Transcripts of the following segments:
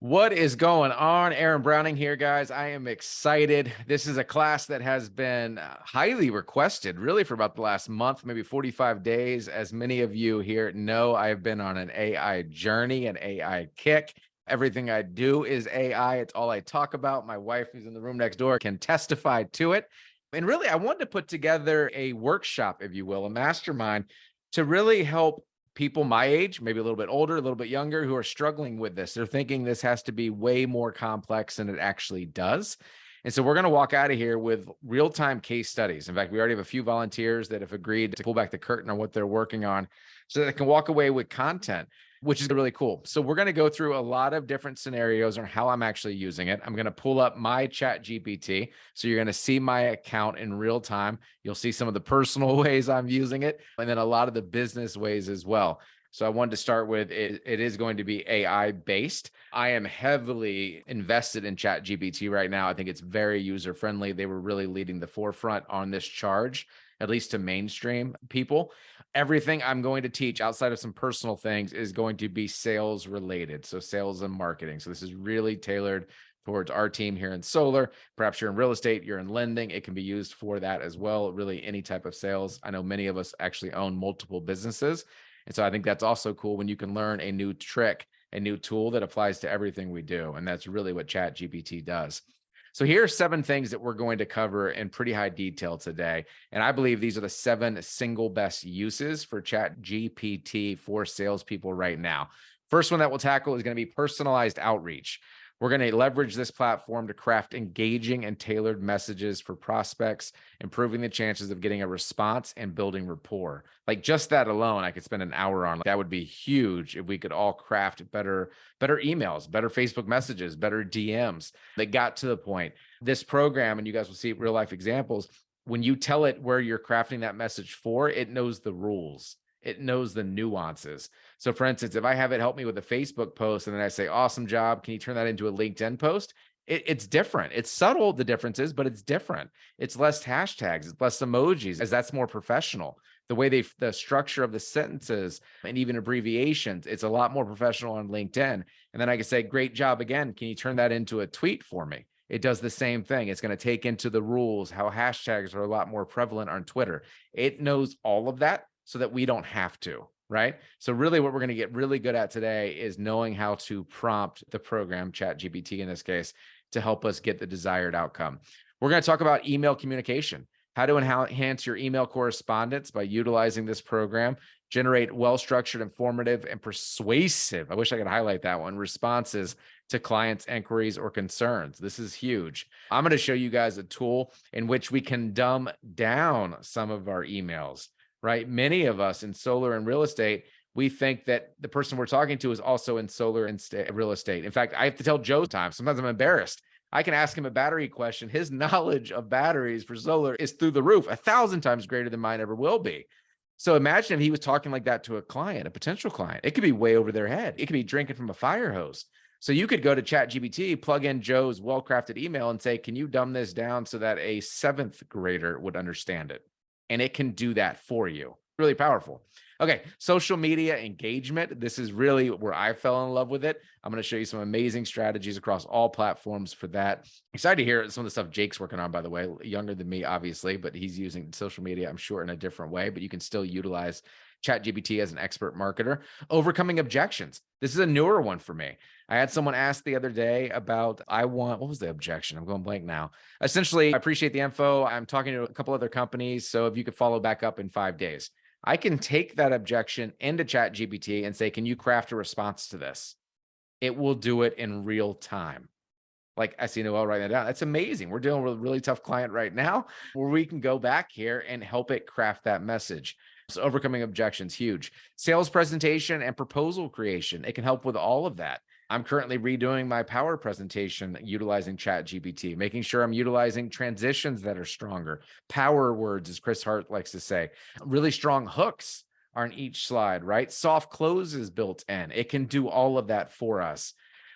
What is going on? Aaron Browning here, guys. I am excited. This is a class that has been highly requested, really, for about the last month, maybe 45 days. As many of you here know, I have been on an AI journey, an AI kick. Everything I do is AI. It's all I talk about. My wife, who's in the room next door, can testify to it. And really, I wanted to put together a workshop, if you will, a mastermind to really help people my age, maybe a little bit older, a little bit younger, who are struggling with this. They're thinking this has to be way more complex than it actually does. And so we're going to walk out of here with real-time case studies. In fact, we already have a few volunteers that have agreed to pull back the curtain on what they're working on so that they can walk away with content, which is really cool. So we're going to go through a lot of different scenarios on how I'm actually using it. I'm going to pull up my ChatGPT. So you're going to see my account in real time. You'll see some of the personal ways I'm using it, and then a lot of the business ways as well. So I wanted to start with it is going to be AI based. I am heavily invested in ChatGPT right now. I think it's very user friendly. They were really leading the forefront on this charge, at least to mainstream people. Everything I'm going to teach outside of some personal things is going to be sales related. So sales and marketing. So this is really tailored towards our team here in solar. Perhaps you're in real estate, you're in lending. It can be used for that as well. Really any type of sales. I know many of us actually own multiple businesses. And so I think that's also cool when you can learn a new trick, a new tool that applies to everything we do. And that's really what ChatGPT does. So here are 7 things that we're going to cover in pretty high detail today. And I believe these are the 7 single best uses for ChatGPT for salespeople right now. First one that we'll tackle is going to be personalized outreach. We're going to leverage this platform to craft engaging and tailored messages for prospects, improving the chances of getting a response and building rapport. Like just that alone, I could spend an hour on. That would be huge if we could all craft better emails, better Facebook messages, better DMs that got to the point. This program, and you guys will see real life examples, when you tell it where you're crafting that message for, it knows the rules. It knows the nuances. So for instance, if I have it help me with a Facebook post and then I say, awesome job, can you turn that into a LinkedIn post? It's different. It's subtle, the differences, but it's different. It's less hashtags, it's less emojis, as that's more professional. The way the structure of the sentences and even abbreviations, it's a lot more professional on LinkedIn. And then I can say, great job again. Can you turn that into a tweet for me? It does the same thing. It's going to take into the rules how hashtags are a lot more prevalent on Twitter. It knows all of that, so that we don't have to, right? So really what we're going to get really good at today is knowing how to prompt the program, ChatGPT in this case, to help us get the desired outcome. We're going to talk about email communication, how to enhance your email correspondence by utilizing this program, generate well-structured, informative, and persuasive, I wish I could highlight that one, responses to clients' inquiries or concerns. This is huge. I'm going to show you guys a tool in which we can dumb down some of our emails. Right? Many of us in solar and real estate, we think that the person we're talking to is also in solar and real estate. In fact, I have to tell Joe sometimes I'm embarrassed. I can ask him a battery question. His knowledge of batteries for solar is through the roof, 1,000 times greater than mine ever will be. So imagine if he was talking like that to a client, a potential client. It could be way over their head. It could be drinking from a fire hose. So you could go to ChatGPT, plug in Joe's well-crafted email and say, can you dumb this down so that a 7th grader would understand it? And it can do that for you. Really powerful. Okay, social media engagement. This is really where I fell in love with it. I'm going to show you some amazing strategies across all platforms for that. Excited to hear some of the stuff Jake's working on, by the way, younger than me, obviously, but he's using social media, I'm sure, in a different way, but you can still utilize ChatGPT as an expert marketer. Overcoming objections. This is a newer one for me. I had someone ask the other day about, what was the objection? I'm going blank now. Essentially, I appreciate the info. I'm talking to a couple other companies. So if you could follow back up in 5 days, I can take that objection into ChatGPT and say, can you craft a response to this? It will do it in real time. Like I see Noel writing that down. That's amazing. We're dealing with a really tough client right now where we can go back here and help it craft that message. So overcoming objections, huge. Sales presentation and proposal creation. It can help with all of that. I'm currently redoing my power presentation utilizing ChatGPT, making sure I'm utilizing transitions that are stronger. Power words, as Chris Hart likes to say. Really strong hooks are in each slide, right? Soft closes built in. It can do all of that for us.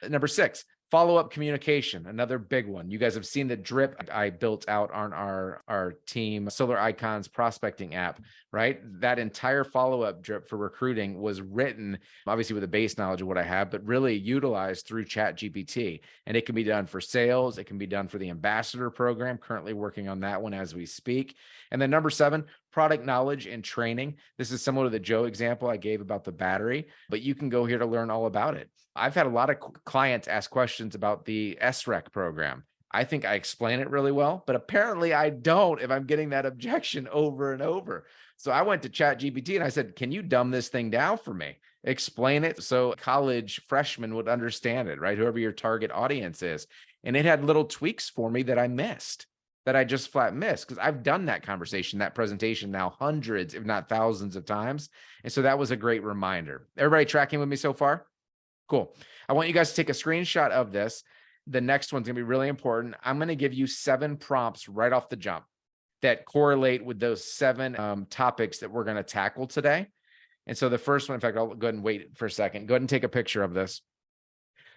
Number 6, Follow-up communication, another big one. You guys have seen the drip I built out on our team Solar Icons prospecting app, right? That entire follow-up drip for recruiting was written, obviously with a base knowledge of what I have, but really utilized through ChatGPT. And it can be done for sales. It can be done for the ambassador program, currently working on that one as we speak. And then number 7, product knowledge and training. This is similar to the Joe example I gave about the battery, but you can go here to learn all about it. I've had a lot of clients ask questions about the SREC program. I think I explain it really well, but apparently I don't if I'm getting that objection over and over. So I went to ChatGPT and I said, can you dumb this thing down for me? Explain it so college freshmen would understand it, right? Whoever your target audience is. And it had little tweaks for me that I missed, that I just flat missed, because I've done that conversation, that presentation now hundreds, if not thousands of times. And so that was a great reminder. Everybody tracking with me so far? Cool. I want you guys to take a screenshot of this. The next one's going to be really important. I'm going to give you 7 prompts right off the jump that correlate with those 7 topics that we're going to tackle today. And so the first one, in fact, I'll go ahead and wait for a second. Go ahead and take a picture of this.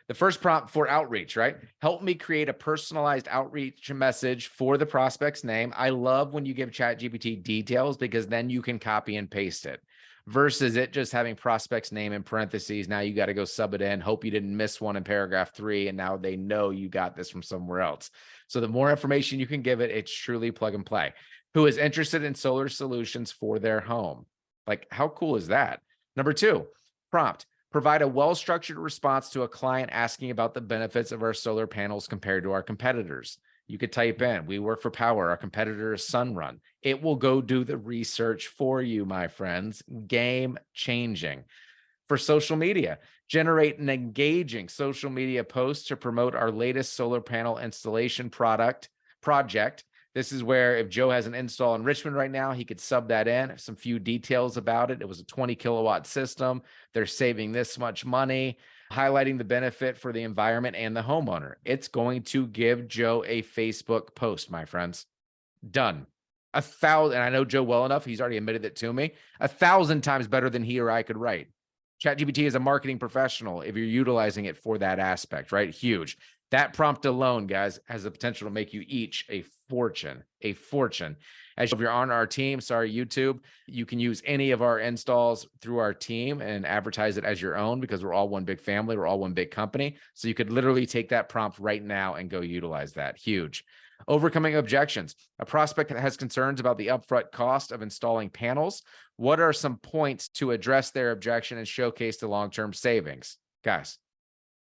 The first prompt for outreach, right? Help me create a personalized outreach message for the prospect's name. I love when you give ChatGPT details because then you can copy and paste it versus it just having prospect's name in parentheses. Now you got to go sub it in. Hope you didn't miss one in paragraph 3. And now they know you got this from somewhere else. So the more information you can give it, it's truly plug and play. Who is interested in solar solutions for their home? Like, how cool is that? Number 2, prompt. Provide a well-structured response to a client asking about the benefits of our solar panels compared to our competitors. You could type in, we work for power, our competitor is Sunrun. It will go do the research for you, my friends. Game changing. For social media, generate an engaging social media post to promote our latest solar panel installation project. This is where if Joe has an install in Richmond right now, he could sub that in, some few details about it. It was a 20 kilowatt system. They're saving this much money, highlighting the benefit for the environment and the homeowner. It's going to give Joe a Facebook post, my friends. Done. 1,000, and I know Joe well enough, he's already admitted it to me, 1,000 times better than he or I could write. ChatGPT is a marketing professional if you're utilizing it for that aspect, right? Huge. That prompt alone, guys, has the potential to make you each a fortune, a fortune. As if you're on our team, sorry, YouTube, you can use any of our installs through our team and advertise it as your own because we're all one big family. We're all one big company. So you could literally take that prompt right now and go utilize that. Huge. Overcoming objections. A prospect that has concerns about the upfront cost of installing panels. What are some points to address their objection and showcase the long-term savings? Guys,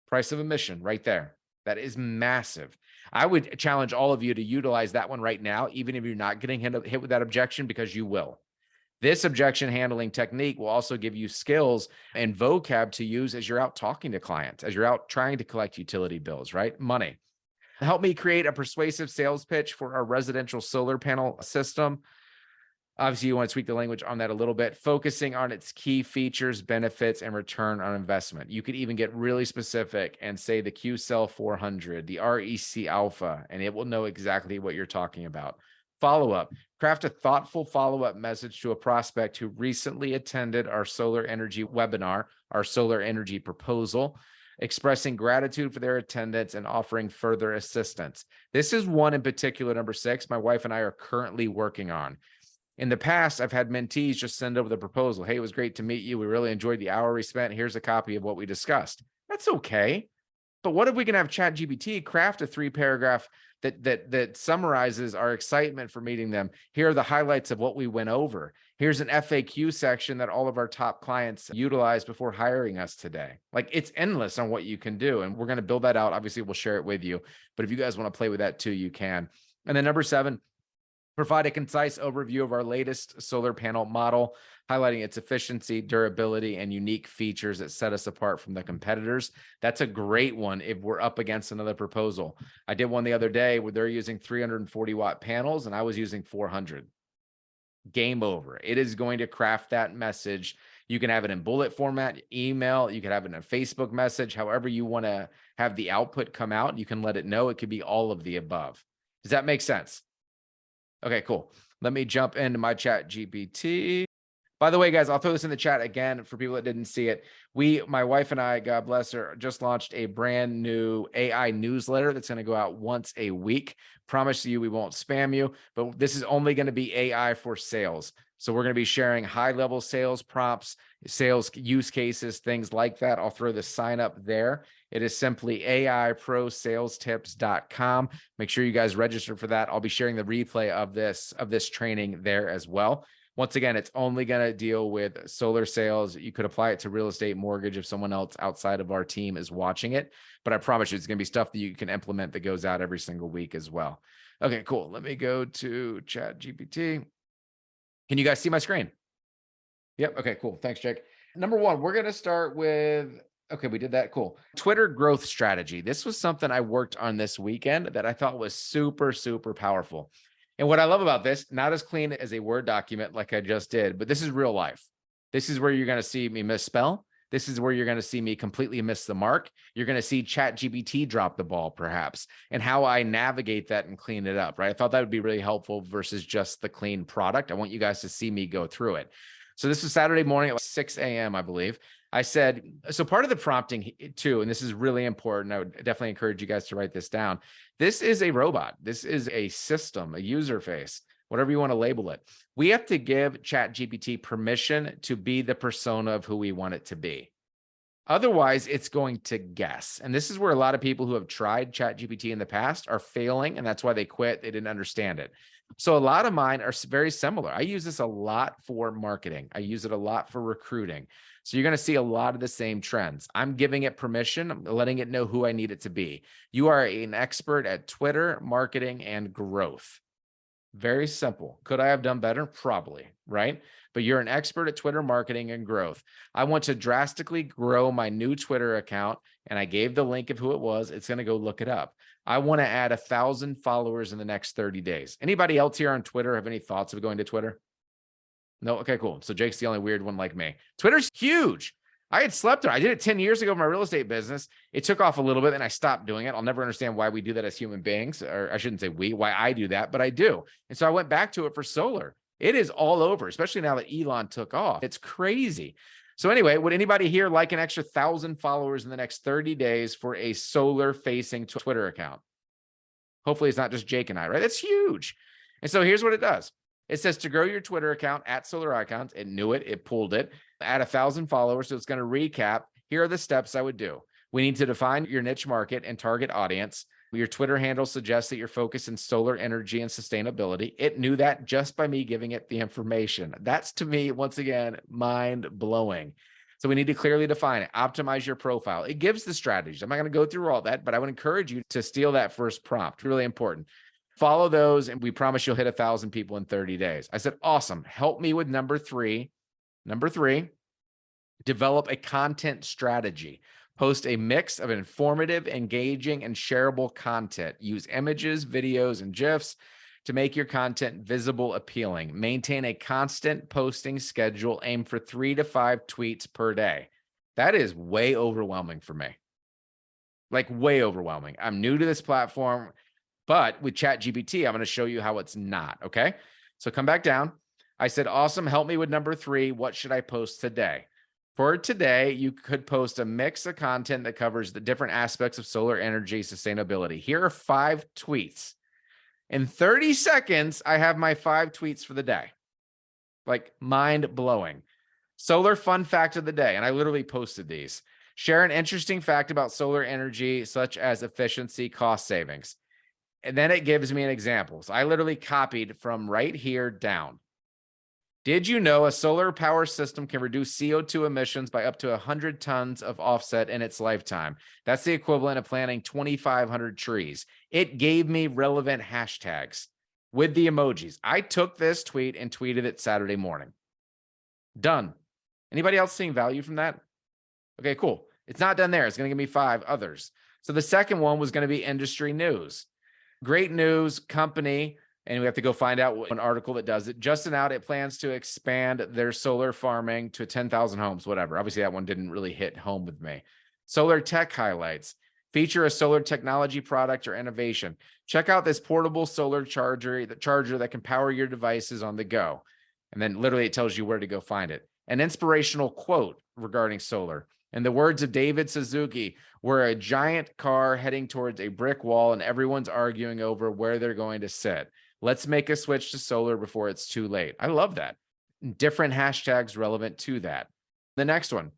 price of admission right there. That is massive. I would challenge all of you to utilize that one right now, even if you're not getting hit with that objection, because you will. This objection handling technique will also give you skills and vocab to use as you're out talking to clients, as you're out trying to collect utility bills, right? Money. Help me create a persuasive sales pitch for our residential solar panel system. Obviously, you want to tweak the language on that a little bit, focusing on its key features, benefits, and return on investment. You could even get really specific and say the Q-Cell 400, the REC Alpha, and it will know exactly what you're talking about. Follow-up. Craft a thoughtful follow-up message to a prospect who recently attended our solar energy webinar, our solar energy proposal, expressing gratitude for their attendance and offering further assistance. This is one in particular, number 6, my wife and I are currently working on. In the past, I've had mentees just send over the proposal. Hey, it was great to meet you. We really enjoyed the hour we spent. Here's a copy of what we discussed. That's okay. But what if we can have ChatGPT craft a 3-paragraph that summarizes our excitement for meeting them? Here are the highlights of what we went over. Here's an FAQ section that all of our top clients utilize before hiring us today. Like, it's endless on what you can do. And we're going to build that out. Obviously, we'll share it with you. But if you guys want to play with that too, you can. And then number 7, provide a concise overview of our latest solar panel model, highlighting its efficiency, durability, and unique features that set us apart from the competitors. That's a great one if we're up against another proposal. I did one the other day where they're using 340-watt panels and I was using 400. Game over. It is going to craft that message. You can have it in bullet format, email, you can have it in a Facebook message, however you want to have the output come out. You can let it know. It could be all of the above. Does that make sense? Okay, cool. Let me jump into my ChatGPT. By the way, guys, I'll throw this in the chat again for people that didn't see it. My wife and I, God bless her, just launched a brand new AI newsletter that's going to go out once a week. Promise you we won't spam you, but this is only going to be AI for sales. So we're going to be sharing high-level sales prompts, sales use cases, things like that. I'll throw the sign up there. It is simply aiprosalestips.com. Make sure you guys register for that. I'll be sharing the replay of this training there as well. Once again, it's only going to deal with solar sales. You could apply it to real estate mortgage if someone else outside of our team is watching it. But I promise you, it's going to be stuff that you can implement that goes out every single week as well. Okay, cool. Let me go to ChatGPT. Can you guys see my screen? Yep. Okay, cool. Thanks, Jake. Number one, we're going to start with, okay, we did that. Cool. Twitter growth strategy. This was something I worked on this weekend that I thought was super, super powerful. And what I love about this, not as clean as a Word document like I just did, but this is real life. This is where you're going to see me misspell. This is where you're going to see me completely miss the mark. You're going to see ChatGPT drop the ball, perhaps, and how I navigate that and clean it up, right? I thought that would be really helpful versus just the clean product. I want you guys to see me go through it. So this was Saturday morning at 6 a.m., I believe. I said, so part of the prompting too, and this is really important, I would definitely encourage you guys to write this down. This is a robot. This is a system, a user face, whatever you want to label it. We have to give ChatGPT permission to be the persona of who we want it to be. Otherwise, it's going to guess. And this is where a lot of people who have tried ChatGPT in the past are failing, and that's why they quit. They didn't understand it. So a lot of mine are very similar. I use this a lot for marketing. I use it a lot for recruiting. So you're going to see a lot of the same trends. I'm giving it permission. I'm letting it know who I need it to be. You are an expert at Twitter, marketing, and growth. Very simple. Could I have done better? Probably, right? But you're an expert at Twitter marketing and growth. I want to drastically grow my new Twitter account, and I gave the link of who it was. It's going to go look it up. I want to add 1,000 followers in the next 30 days. Anybody else here on Twitter have any thoughts of going to Twitter? No? Okay, cool. So Jake's the only weird one like me. Twitter's huge. I had slept on it. I did it 10 years ago in my real estate business. It took off a little bit and I stopped doing it. I'll never understand why we do that as human beings, or I shouldn't say why I do that, but I do. And so I went back to it for solar. It is all over, especially now that Elon took off. It's crazy. So anyway, would anybody here like an extra 1,000 followers in the next 30 days for a solar facing Twitter account? Hopefully it's not just Jake and I, right? That's huge. And so here's what it does. It says to grow your Twitter account at Solar Icons. It knew it. It pulled it. Add 1,000 followers. So it's going to recap. Here are the steps I would do. We need to define your niche market and target audience. Your Twitter handle suggests that you're focused in solar energy and sustainability. It knew that just by me giving it the information. That's, to me, once again, mind blowing. So we need to clearly define it. Optimize your profile. It gives the strategies. I'm not going to go through all that, but I would encourage you to steal that first prompt. Really important. Follow those, and we promise you'll hit 1,000 people in 30 days. I said, awesome. Help me with number three. Number three, develop a content strategy. Post a mix of informative, engaging, and shareable content. Use images, videos, and GIFs to make your content visible, appealing. Maintain a constant posting schedule. Aim for 3 to 5 tweets per day. That is way overwhelming for me. Like way overwhelming. I'm new to this platform, but with ChatGPT, I'm going to show you how it's not. Okay. So come back down. I said, awesome. Help me with number three. What should I post today? For today, you could post a mix of content that covers the different aspects of solar energy sustainability. Here are 5 tweets. In 30 seconds, I have my 5 tweets for the day. Like mind blowing. Solar fun fact of the day. And I literally posted these. Share an interesting fact about solar energy, such as efficiency, cost savings. And then it gives me an example. So I literally copied from right here down. Did you know a solar power system can reduce CO2 emissions by up to 100 tons of offset in its lifetime? That's the equivalent of planting 2,500 trees. It gave me relevant hashtags with the emojis. I took this tweet and tweeted it Saturday morning. Done. Anybody else seeing value from that? Okay, cool. It's not done there. It's going to give me 5 others. So the second one was going to be industry news. Great news company. And we have to go find out an article that does it. Just announced it plans to expand their solar farming to 10,000 homes, whatever. Obviously, that one didn't really hit home with me. Solar tech highlights. Feature a solar technology product or innovation. Check out this portable solar charger that can power your devices on the go. And then literally it tells you where to go find it. An inspirational quote regarding solar. In the words of David Suzuki, we're a giant car heading towards a brick wall and everyone's arguing over where they're going to sit. Let's make a switch to solar before it's too late. I love that. Different hashtags relevant to that. The next one.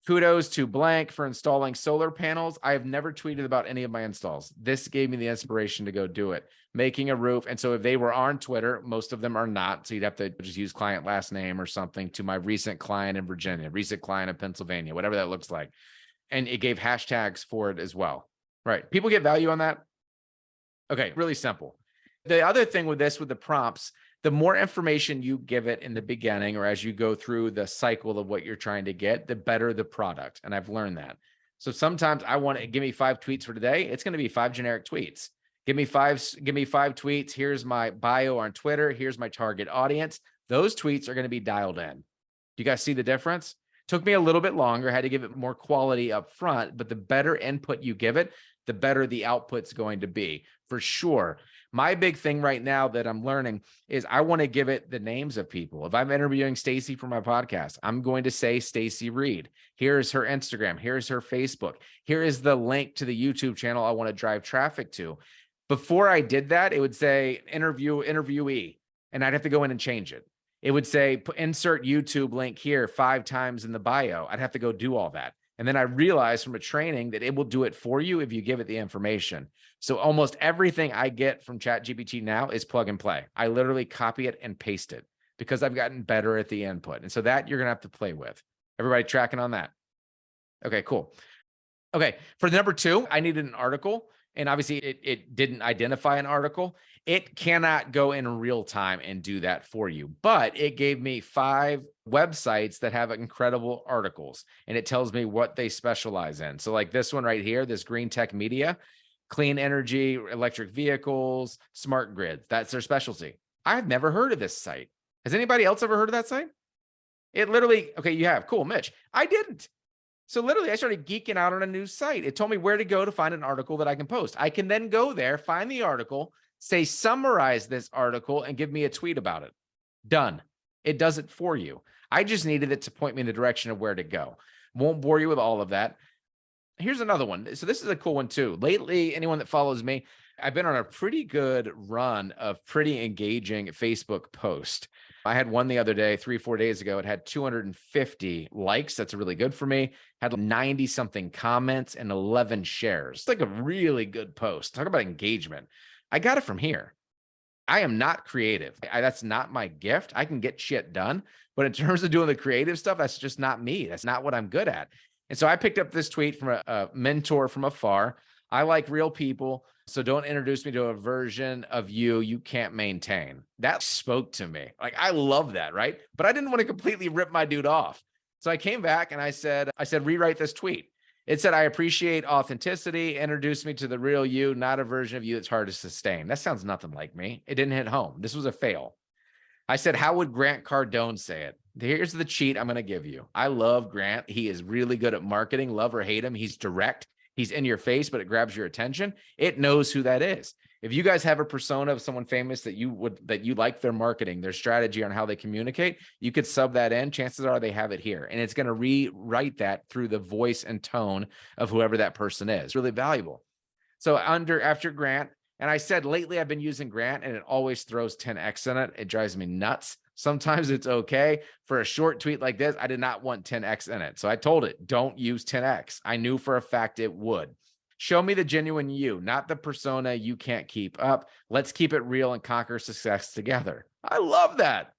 Kudos to blank for installing solar panels. I have never tweeted about any of my installs. This gave me the inspiration to go do it. Making a roof. And so if they were on Twitter, most of them are not. So you'd have to just use client last name or something to my recent client in Virginia, recent client in Pennsylvania, whatever that looks like. And it gave hashtags for it as well. Right. People get value on that. Okay. Really simple. The other thing with this, with the prompts, the more information you give it in the beginning or as you go through the cycle of what you're trying to get, the better the product. And I've learned that. So sometimes I want to give me 5 tweets for today. It's going to be 5 generic tweets. Give me five tweets. Here's my bio on Twitter. Here's my target audience. Those tweets are going to be dialed in. Do you guys see the difference? Took me a little bit longer. I had to give it more quality up front, but the better input you give it, the better the output's going to be for sure. My big thing right now that I'm learning is I want to give it the names of people. If I'm interviewing Stacy for my podcast, I'm going to say Stacy Reed. Here's her Instagram. Here's her Facebook. Here is the link to the YouTube channel I want to drive traffic to. Before I did that, it would say interviewee, and I'd have to go in and change it. It would say insert YouTube link here 5 times in the bio. I'd have to go do all that. And then I realized from a training that it will do it for you if you give it the information. So almost everything I get from ChatGPT now is plug and play. I literally copy it and paste it because I've gotten better at the input. And so that you're going to have to play with. Everybody tracking on that? Okay, cool. Okay, for number 2, I needed an article. And obviously it didn't identify an article. It cannot go in real time and do that for you, but it gave me 5 websites that have incredible articles and it tells me what they specialize in. So like this one right here, this Green Tech Media, clean energy, electric vehicles, smart grids. That's their specialty. I've never heard of this site. Has anybody else ever heard of that site? It literally, okay, you have. Cool, Mitch. I didn't. So literally I started geeking out on a new site. It told me where to go to find an article that I can post. I can then go there, find the article, say, summarize this article and give me a tweet about it. Done. It does it for you. I just needed it to point me in the direction of where to go. Won't bore you with all of that. Here's another one. So this is a cool one too. Lately, anyone that follows me, I've been on a pretty good run of pretty engaging Facebook posts. I had one the other day, 3-4 days ago. It had 250 likes. That's really good for me. Had 90 something comments and 11 shares. It's like a really good post. Talk about engagement. I got it from here. I am not creative. That's not my gift. I can get shit done. But in terms of doing the creative stuff, that's just not me. That's not what I'm good at. And so I picked up this tweet from a mentor from afar. I like real people, so don't introduce me to a version of you can't maintain. That spoke to me. Like, I love that, right? But I didn't want to completely rip my dude off. So I came back and I said, rewrite this tweet. It said, I appreciate authenticity. Introduce me to the real you, not a version of you that's hard to sustain. That sounds nothing like me. It didn't hit home. This was a fail. I said, how would Grant Cardone say it? Here's the cheat I'm going to give you. I love Grant. He is really good at marketing. Love or hate him. He's direct. He's in your face, but it grabs your attention. It knows who that is. If you guys have a persona of someone famous that you like their marketing, their strategy on how they communicate, you could sub that in. Chances are they have it here. And it's going to rewrite that through the voice and tone of whoever that person is. Really valuable. So after Grant, and I said lately I've been using Grant and it always throws 10x in it. It drives me nuts. Sometimes it's okay. For a short tweet like this, I did not want 10x in it. So I told it, don't use 10x. I knew for a fact it would. Show me the genuine you, not the persona you can't keep up. Let's keep it real and conquer success together. I love that.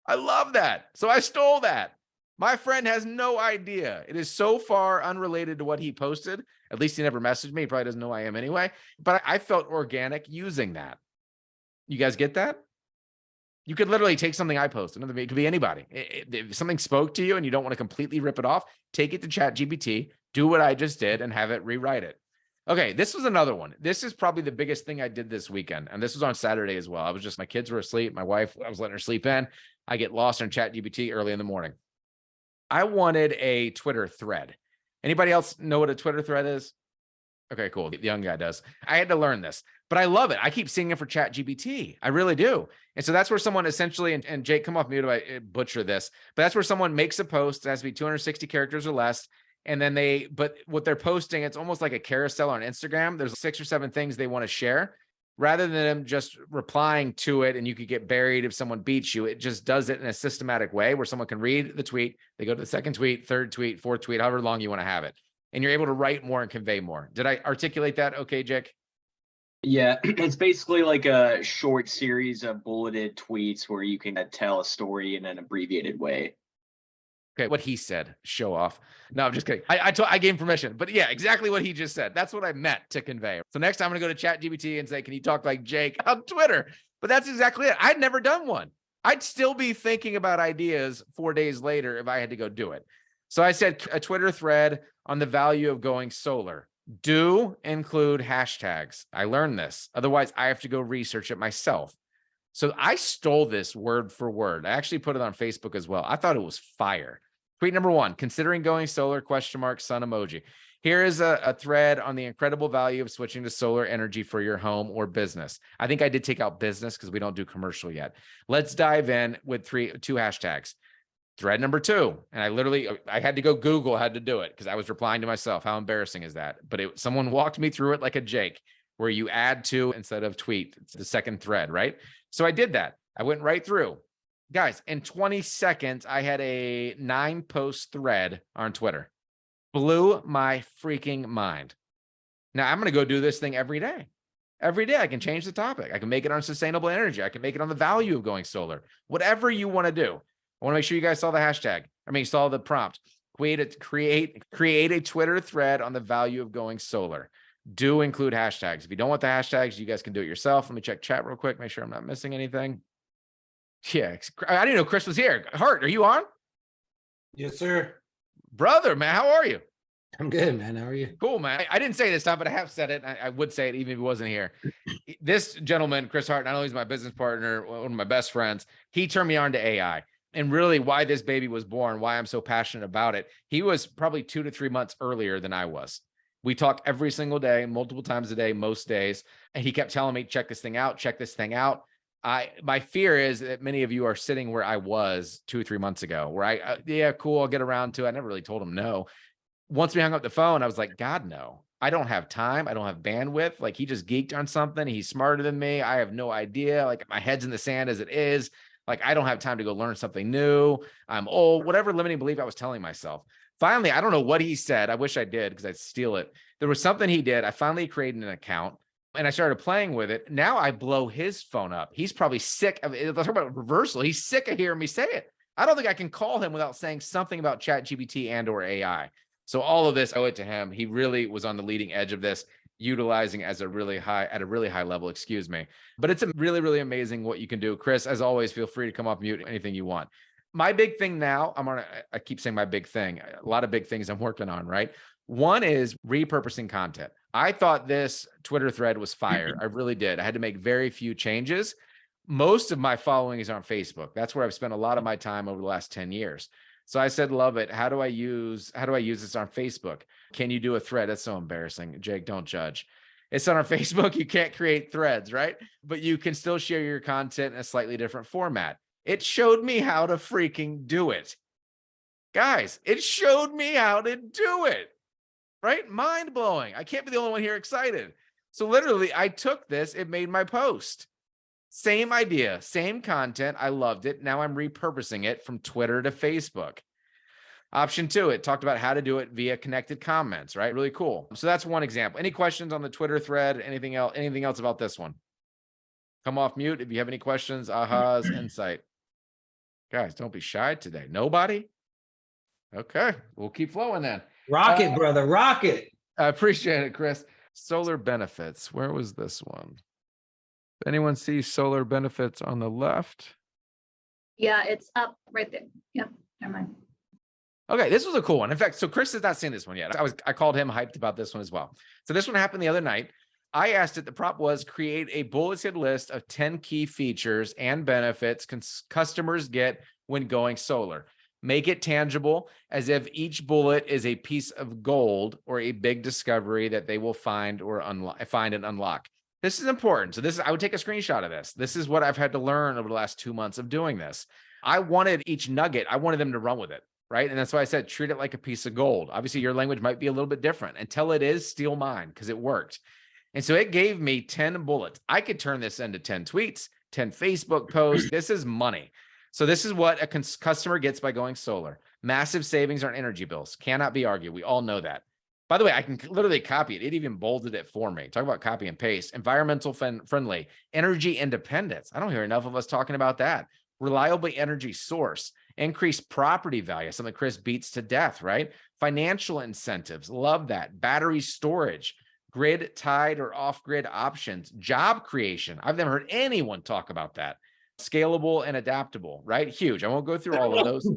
I love that. So I stole that. My friend has no idea. It is so far unrelated to what he posted. At least he never messaged me. He probably doesn't know who I am anyway. But I felt organic using that. You guys get that? You could literally take something I posted. It could be anybody. If something spoke to you and you don't want to completely rip it off, take it to ChatGPT, do what I just did, and have it rewrite it. Okay, this was another one. This is probably the biggest thing I did this weekend. And this was on Saturday as well. My kids were asleep. My wife, I was letting her sleep in. I get lost on ChatGPT early in the morning. I wanted a Twitter thread. Anybody else know what a Twitter thread is? Okay, cool. The young guy does. I had to learn this, but I love it. I keep seeing it for ChatGPT. I really do. And so that's where someone essentially, and Jake, come off mute if I butcher this, but that's where someone makes a post. It has to be 260 characters or less. And then but what they're posting, it's almost like a carousel on Instagram. There's 6 or 7 things they want to share rather than them just replying to it. And you could get buried if someone beats you. It just does it in a systematic way where someone can read the tweet. They go to the second tweet, third tweet, fourth tweet, however long you want to have it. And you're able to write more and convey more. Did I articulate that okay, Jake? Yeah, it's basically like a short series of bulleted tweets where you can tell a story in an abbreviated way. Okay, what he said, show off. No, I'm just kidding. I gave him permission, but yeah, exactly what he just said. That's what I meant to convey. So next time I'm gonna go to ChatGPT and say, can you talk like Jake on Twitter? But that's exactly it. I'd never done one. I'd still be thinking about ideas 4 days later if I had to go do it. So I said a Twitter thread on the value of going solar. Do include hashtags. I learned this. Otherwise, I have to go research it myself. So I stole this word for word. I actually put it on Facebook as well. I thought it was fire. Tweet number 1, considering going solar, ? Sun emoji. Here is a thread on the incredible value of switching to solar energy for your home or business. I think I did take out business because we don't do commercial yet. Let's dive in with 2 hashtags. Thread number 2, and I had to go Google how to do it because I was replying to myself. How embarrassing is that? But someone walked me through it like a Jake, where you add to instead of tweet. It's the second thread, right? So I did that. I went right through. Guys, in 20 seconds, I had a 9-post thread on Twitter. Blew my freaking mind. Now I'm going to go do this thing every day. Every day I can change the topic. I can make it on sustainable energy. I can make it on the value of going solar. Whatever you want to do. I want to make sure you guys saw the hashtag. Saw the prompt. Create a Twitter thread on the value of going solar. Do include hashtags. If you don't want the hashtags, you guys can do it yourself. Let me check chat real quick. Make sure I'm not missing anything. Yeah, I didn't know Chris was here. Hart, are you on? Yes, sir. Brother, man, how are you? I'm good, man. How are you? Cool, man. I didn't say it this time, but I have said it. I would say it even if he wasn't here. This gentleman, Chris Hart, not only is my business partner, one of my best friends, he turned me on to AI. And really why this baby was born, why I'm so passionate about it. He was probably 2 to 3 months earlier than I was. We talk every single day, multiple times a day, most days. And he kept telling me, check this thing out, check this thing out. My fear is that many of you are sitting where I was 2 or 3 months ago, where yeah, cool, I'll get around to it. I never really told him no. Once we hung up the phone, I was like, God, no, I don't have time. I don't have bandwidth. Like he just geeked on something. He's smarter than me. I have no idea. Like my head's in the sand as it is. Like, I don't have time to go learn something new. I'm old, whatever limiting belief I was telling myself. Finally, I don't know what he said. I wish I did because I'd steal it. There was something he did. I finally created an account and I started playing with it. Now I blow his phone up. He's probably sick of it. Let's talk about reversal. He's sick of hearing me say it. I don't think I can call him without saying something about ChatGPT and or AI. So all of this, I owe it to him. He really was on the leading edge of this, utilizing at a really high level, excuse me. But it's really, really amazing what you can do. Chris, as always, feel free to come off mute anything you want. My big thing now, I keep saying my big thing, a lot of big things I'm working on, right? One is repurposing content. I thought this Twitter thread was fire. I really did. I had to make very few changes. Most of my following is on Facebook. That's where I've spent a lot of my time over the last 10 years. So I said, love it. How do I use this on Facebook? Can you do a thread? That's so embarrassing. Jake, don't judge. It's on our Facebook. You can't create threads, right? But you can still share your content in a slightly different format. It showed me how to freaking do it. Guys, it showed me how to do it, right? Mind blowing. I can't be the only one here excited. So literally I took this, it made my post. Same idea, same content. I loved it. Now I'm repurposing it from Twitter to Facebook. Option 2, it talked about how to do it via connected comments, right? Really cool. So that's one example. Any questions on the Twitter thread? Anything else about this one? Come off mute if you have any questions, ahas, insight. Guys, don't be shy today. Nobody? Okay, we'll keep flowing then. Rocket, brother, rocket. I appreciate it, Chris. Solar benefits. Where was this one? Anyone see solar benefits on the left? Yeah, it's up right there. Yep, never mind. Okay, this was a cool one. In fact, so Chris has not seen this one yet. I called him hyped about this one as well. So this one happened the other night. I asked it, the prompt was create a bulleted list of 10 key features and benefits customers get when going solar. Make it tangible as if each bullet is a piece of gold or a big discovery that they will find or find and unlock. This is important. So I would take a screenshot of this. This is what I've had to learn over the last 2 months of doing this. I wanted each nugget, I wanted them to run with it, right? And that's why I said, treat it like a piece of gold. Obviously your language might be a little bit different. Until it is, steal mine, because it worked. And so it gave me 10 bullets. I could turn this into 10 tweets, 10 Facebook posts. This is money. So this is what a customer gets by going solar. Massive savings on energy bills. Cannot be argued. We all know that. By the way, I can literally copy it. It even bolded it for me. Talk about copy and paste. Environmental friendly. Energy independence. I don't hear enough of us talking about that. Reliably energy source. Increased property value. Something Chris beats to death, right? Financial incentives. Love that. Battery storage. Grid tied or off-grid options. Job creation. I've never heard anyone talk about that. Scalable and adaptable, right? Huge. I won't go through all of those.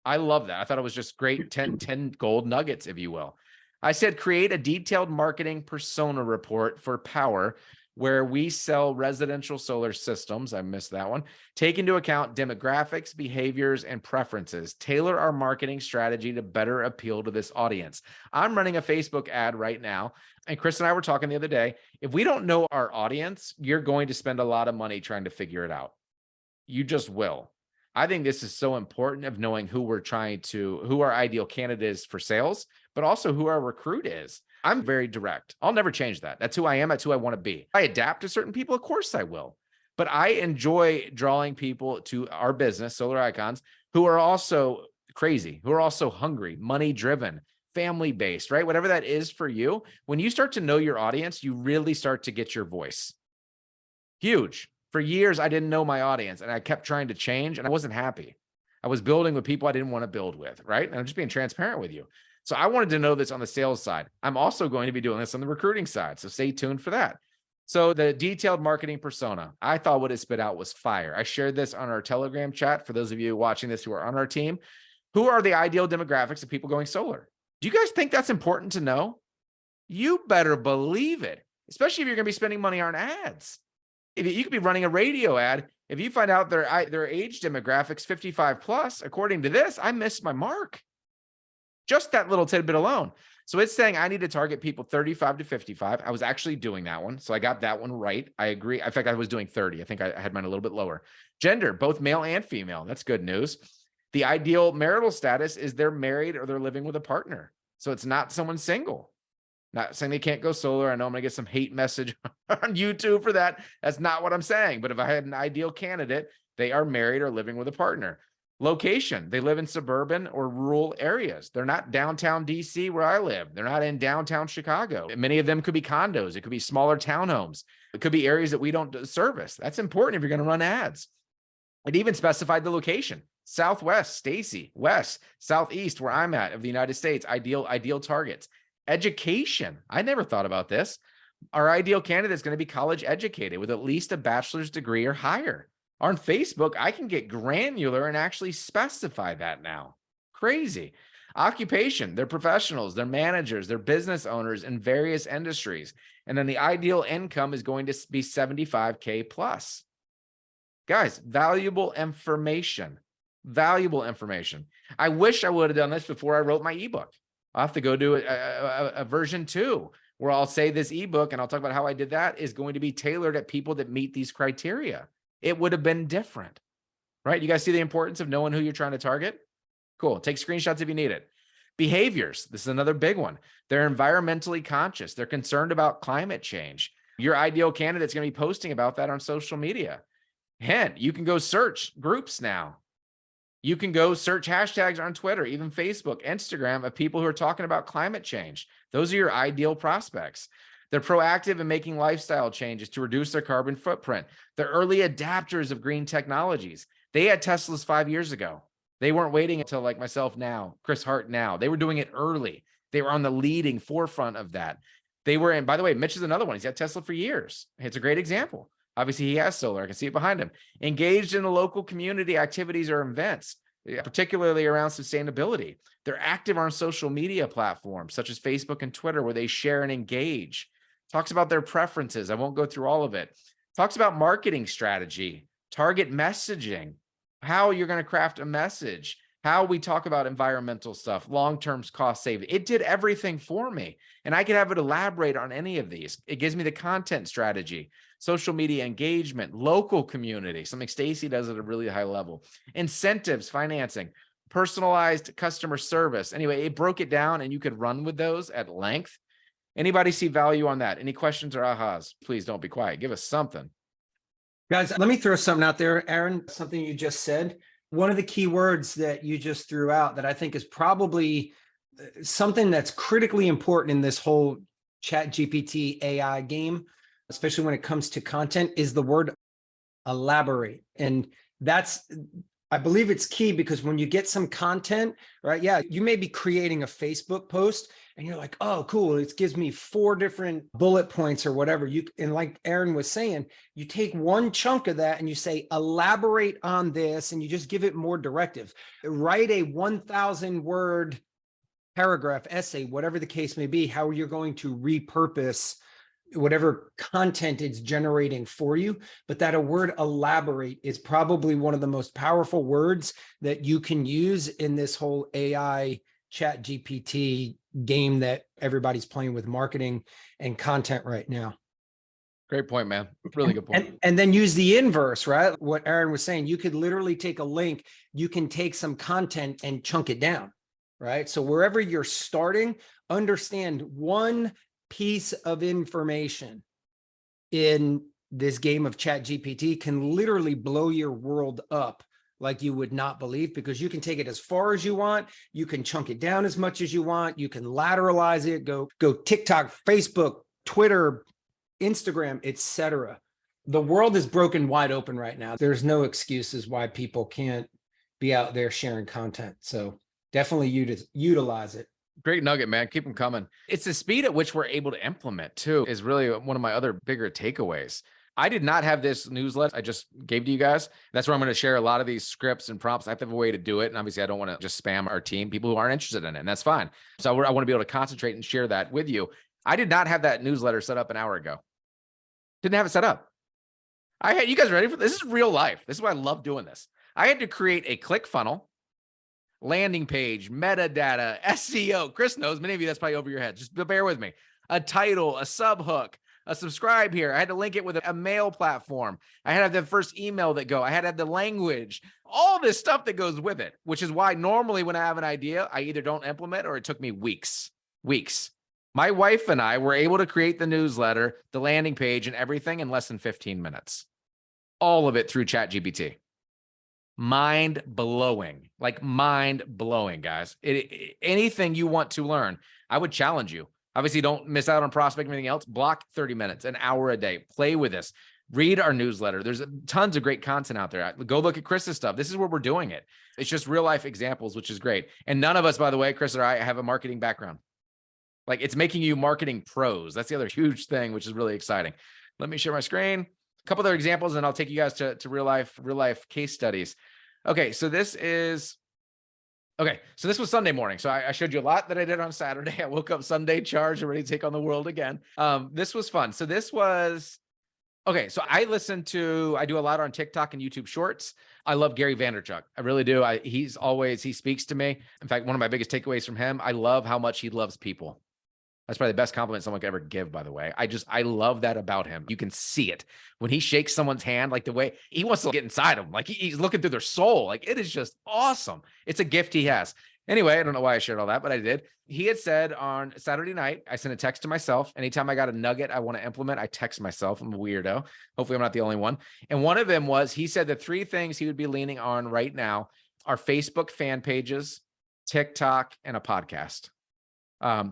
I love that. I thought it was just great 10 gold nuggets, if you will. I said, create a detailed marketing persona report for power where we sell residential solar systems. I missed that one. Take into account demographics, behaviors, and preferences. Tailor our marketing strategy to better appeal to this audience. I'm running a Facebook ad right now. And Chris and I were talking the other day. If we don't know our audience, you're going to spend a lot of money trying to figure it out. You just will. I think this is so important of knowing who our ideal candidate is for sales, but also who our recruit is. I'm very direct. I'll never change that. That's who I am. That's who I want to be. I adapt to certain people. Of course I will. But I enjoy drawing people to our business, Solar Icons, who are also crazy, who are also hungry, money-driven, family-based, right? Whatever that is for you. When you start to know your audience, you really start to get your voice. Huge. For years, I didn't know my audience and I kept trying to change and I wasn't happy. I was building with people I didn't want to build with, right? And I'm just being transparent with you. So I wanted to know this on the sales side. I'm also going to be doing this on the recruiting side. So stay tuned for that. So the detailed marketing persona, I thought what it spit out was fire. I shared this on our Telegram chat for those of you watching this who are on our team. Who are the ideal demographics of people going solar? Do you guys think that's important to know? You better believe it, especially if you're going to be spending money on ads. If you could be running a radio ad, if you find out their age demographics 55 plus, according to this, I missed my mark. Just that little tidbit alone. So it's saying I need to target people 35 to 55. I was actually doing that one. So I got that one right. I agree. In fact, I was doing 30. I think I had mine a little bit lower. Gender, both male and female. That's good news. The ideal marital status is they're married or they're living with a partner. So it's not someone single. Not saying they can't go solar. I know I'm going to get some hate message on YouTube for that. That's not what I'm saying. But if I had an ideal candidate, they are married or living with a partner. Location, they live in suburban or rural areas. They're not downtown DC where I live. They're not in downtown Chicago. Many of them could be condos. It could be smaller townhomes. It could be areas that we don't service. That's important if you're going to run ads. It even specified the location. Southwest, Stacy, West, Southeast, where I'm at of the United States, ideal targets. Education. I never thought about this. Our ideal candidate is going to be college educated with at least a bachelor's degree or higher. On Facebook, I can get granular and actually specify that now. Crazy. Occupation. They're professionals, they're managers, they're business owners in various industries. And then the ideal income is going to be 75K plus. Guys, valuable information. Valuable information. I wish I would have done this before I wrote my ebook. I'll have to go do a version 2 where I'll say this ebook and I'll talk about how I did that is going to be tailored at people that meet these criteria. It would have been different, right? You guys see the importance of knowing who you're trying to target? Cool. Take screenshots if you need it. Behaviors. This is another big one. They're environmentally conscious. They're concerned about climate change. Your ideal candidate's going to be posting about that on social media. Hint, you can go search groups now. You can go search hashtags on Twitter, even Facebook, Instagram of people who are talking about climate change. Those are your ideal prospects. They're proactive in making lifestyle changes to reduce their carbon footprint. They're early adapters of green technologies. They had Teslas 5 years ago. They weren't waiting until like myself now, Chris Hart now. They were doing it early. They were on the leading forefront of that. They were in, by the way, Mitch is another one. He's had Tesla for years. It's a great example. Obviously, he has solar. I can see it behind him. Engaged in the local community activities or events, particularly around sustainability. They're active on social media platforms such as Facebook and Twitter where they share and engage. Talks about their preferences. I won't go through all of it. Talks about marketing strategy, target messaging, how you're going to craft a message, how we talk about environmental stuff, long-term cost saving. It did everything for me. And I could have it elaborate on any of these. It gives me the content strategy, social media engagement, local community, something Stacy does at a really high level, incentives, financing, personalized customer service. Anyway, it broke it down and you could run with those at length. Anybody see value on that? Any questions or ahas? Please don't be quiet. Give us something. Guys, let me throw something out there, Aaron, something you just said. One of the key words that you just threw out that I think is probably something that's critically important in this whole ChatGPT AI game, especially when it comes to content, is the word elaborate. And that's, I believe it's key, because when you get some content, right? Yeah, you may be creating a Facebook post and you're like, oh, cool. It gives me 4 different bullet points or whatever. And like Aaron was saying, you take one chunk of that and you say, elaborate on this, and you just give it more directive. Write a 1,000 word paragraph, essay, whatever the case may be, how you're going to repurpose whatever content it's generating for you. But that a word elaborate is probably one of the most powerful words that you can use in this whole AI ChatGPT game that everybody's playing with marketing and content right now. Great point, man. Really good point. And then use the inverse, right? What Aaron was saying, you could literally take a link, you can take some content and chunk it down, right? So wherever you're starting, understand one piece of information in this game of ChatGPT can literally blow your world up like you would not believe, because you can take it as far as you want. You can chunk it down as much as you want. You can lateralize it, go TikTok, Facebook, Twitter, Instagram, etc. The world is broken wide open right now. There's no excuses why people can't be out there sharing content. So definitely utilize it. Great nugget, man. Keep them coming. It's the speed at which we're able to implement too is really one of my other bigger takeaways. I did not have this newsletter I just gave to you guys. That's where I'm going to share a lot of these scripts and prompts. I have to have a way to do it. And obviously I don't want to just spam our team, people who aren't interested in it. And that's fine. So I want to be able to concentrate and share that with you. I did not have that newsletter set up an hour ago. Didn't have it set up. I had, you guys ready for this? This is real life. This is why I love doing this. I had to create a click funnel, landing page, metadata, SEO. Chris knows, many of you, that's probably over your head. Just bear with me. A title, a sub hook, a subscribe here. I had to link it with a mail platform. I had to have the first email that go. I had to have the language, all this stuff that goes with it, which is why normally when I have an idea, I either don't implement or it took me weeks. My wife and I were able to create the newsletter, the landing page, and everything in less than 15 minutes. All of it through ChatGPT. Mind blowing, like mind blowing, guys. Anything you want to learn, I would challenge you. Obviously, don't miss out on prospecting or anything else. Block 30 minutes, an hour a day. Play with this. Read our newsletter. There's tons of great content out there. Go look at Chris's stuff. This is where we're doing it. It's just real life examples, which is great. And none of us, by the way, Chris or I, have a marketing background. Like, it's making you marketing pros. That's the other huge thing, which is really exciting. Let me share my screen. A couple other examples, and I'll take you guys to real life case studies. Okay, so this is, so this was Sunday morning. So I showed you a lot that I did on Saturday. I woke up Sunday charged and ready to take on the world again. This was fun. So this was, okay, so I do a lot on TikTok and YouTube Shorts. I love Gary Vaynerchuk. I really do. He speaks to me. In fact, one of my biggest takeaways from him, I love how much he loves people. That's probably the best compliment someone could ever give, by the way. I love that about him. You can see it when he shakes someone's hand, like the way he wants to get inside them. Like he's looking through their soul. Like, it is just awesome. It's a gift he has. Anyway, I don't know why I shared all that, but I did. He had said on Saturday night, I sent a text to myself. Anytime I got a nugget I want to implement, I text myself. I'm a weirdo. Hopefully I'm not the only one. And one of them was, he said the 3 things he would be leaning on right now are Facebook fan pages, TikTok, and a podcast.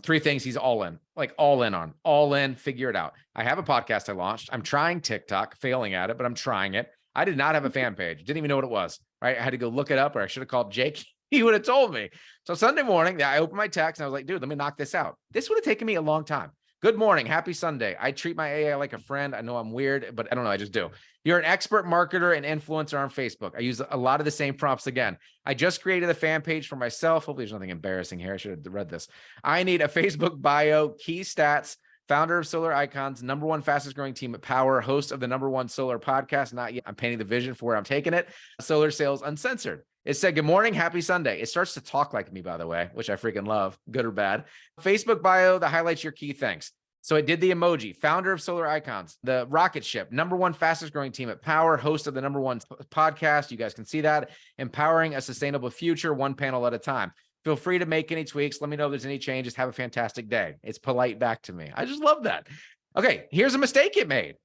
3 things he's all in on, figure it out. I have a podcast I launched. I'm trying TikTok, failing at it, but I'm trying it. I did not have a fan page. Didn't even know what it was, right? I had to go look it up, or I should have called Jake. He would have told me. So Sunday morning, I opened my text and I was like, dude, let me knock this out. This would have taken me a long time. Good morning. Happy Sunday. I treat my AI like a friend. I know I'm weird, but I don't know. I just do. You're an expert marketer and influencer on Facebook. I use a lot of the same prompts again. I just created a fan page for myself. Hopefully there's nothing embarrassing here. I should have read this. I need a Facebook bio, key stats, founder of Solar Icons, #1 fastest growing team at Power, host of the #1 solar podcast. Not yet. I'm painting the vision for where I'm taking it. Solar sales uncensored. It said, good morning, happy Sunday. It starts to talk like me, by the way, which I freaking love, good or bad. Facebook bio that highlights your key things. So it did the emoji, founder of Solar Icons, the rocket ship, #1 fastest growing team at Power, host of the #1 podcast. You guys can see that. Empowering a sustainable future, one panel at a time. Feel free to make any tweaks. Let me know if there's any changes. Have a fantastic day. It's polite back to me. I just love that. Okay, here's a mistake it made.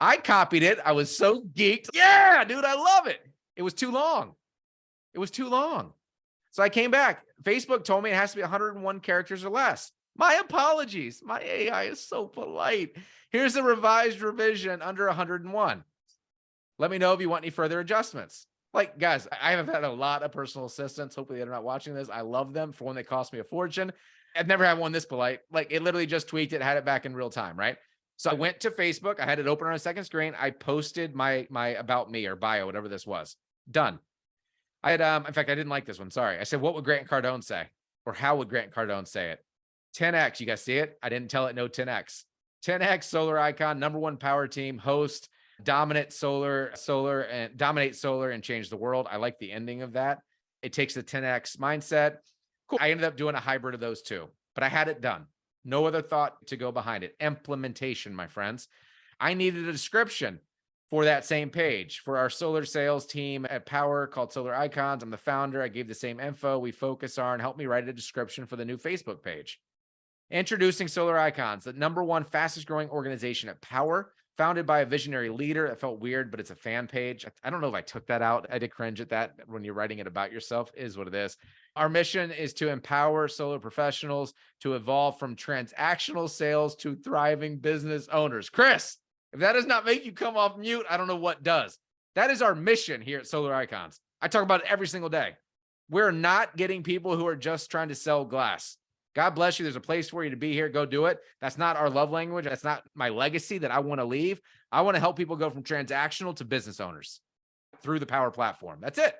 I copied it. I was so geeked. Yeah, dude, I love it. It was too long. It was too long. So I came back. Facebook told me it has to be 101 characters or less. My apologies. My AI is so polite. Here's the revised revision under 101. Let me know if you want any further adjustments. Like, guys, I have had a lot of personal assistants. Hopefully they're not watching this. I love them. For one, they cost me a fortune. I've never had one this polite. Like, it literally just tweaked it, had it back in real time, right? So I went to Facebook. I had it open on a second screen. I posted my about me or bio, whatever this was. Done. I had, in fact, I didn't like this one. Sorry. I said, what would Grant Cardone say? Or how would Grant Cardone say it? 10X. You guys see it? I didn't tell it no 10X. 10X Solar Icon, #1 power team, host, dominate solar and change the world. I like the ending of that. It takes the 10X mindset. Cool. I ended up doing a hybrid of those two, but I had it done. No other thought to go behind it. Implementation, my friends. I needed a description for that same page for our solar sales team at Power called Solar Icons. I'm the founder. I gave the same info. We focus on, help me write a description for the new Facebook page. Introducing Solar Icons, the #1 fastest growing organization at Power, founded by a visionary leader. That felt weird, but it's a fan page. I don't know if I took that out. I did cringe at that when you're writing it about yourself, is what it is. Our mission is to empower solar professionals to evolve from transactional sales to thriving business owners. Chris, if that does not make you come off mute, I don't know what does. That is our mission here at Solar Icons. I talk about it every single day. We're not getting people who are just trying to sell glass. God bless you. There's a place for you to be here. Go do it. That's not our love language. That's not my legacy that I want to leave. I want to help people go from transactional to business owners through the Power platform. That's it.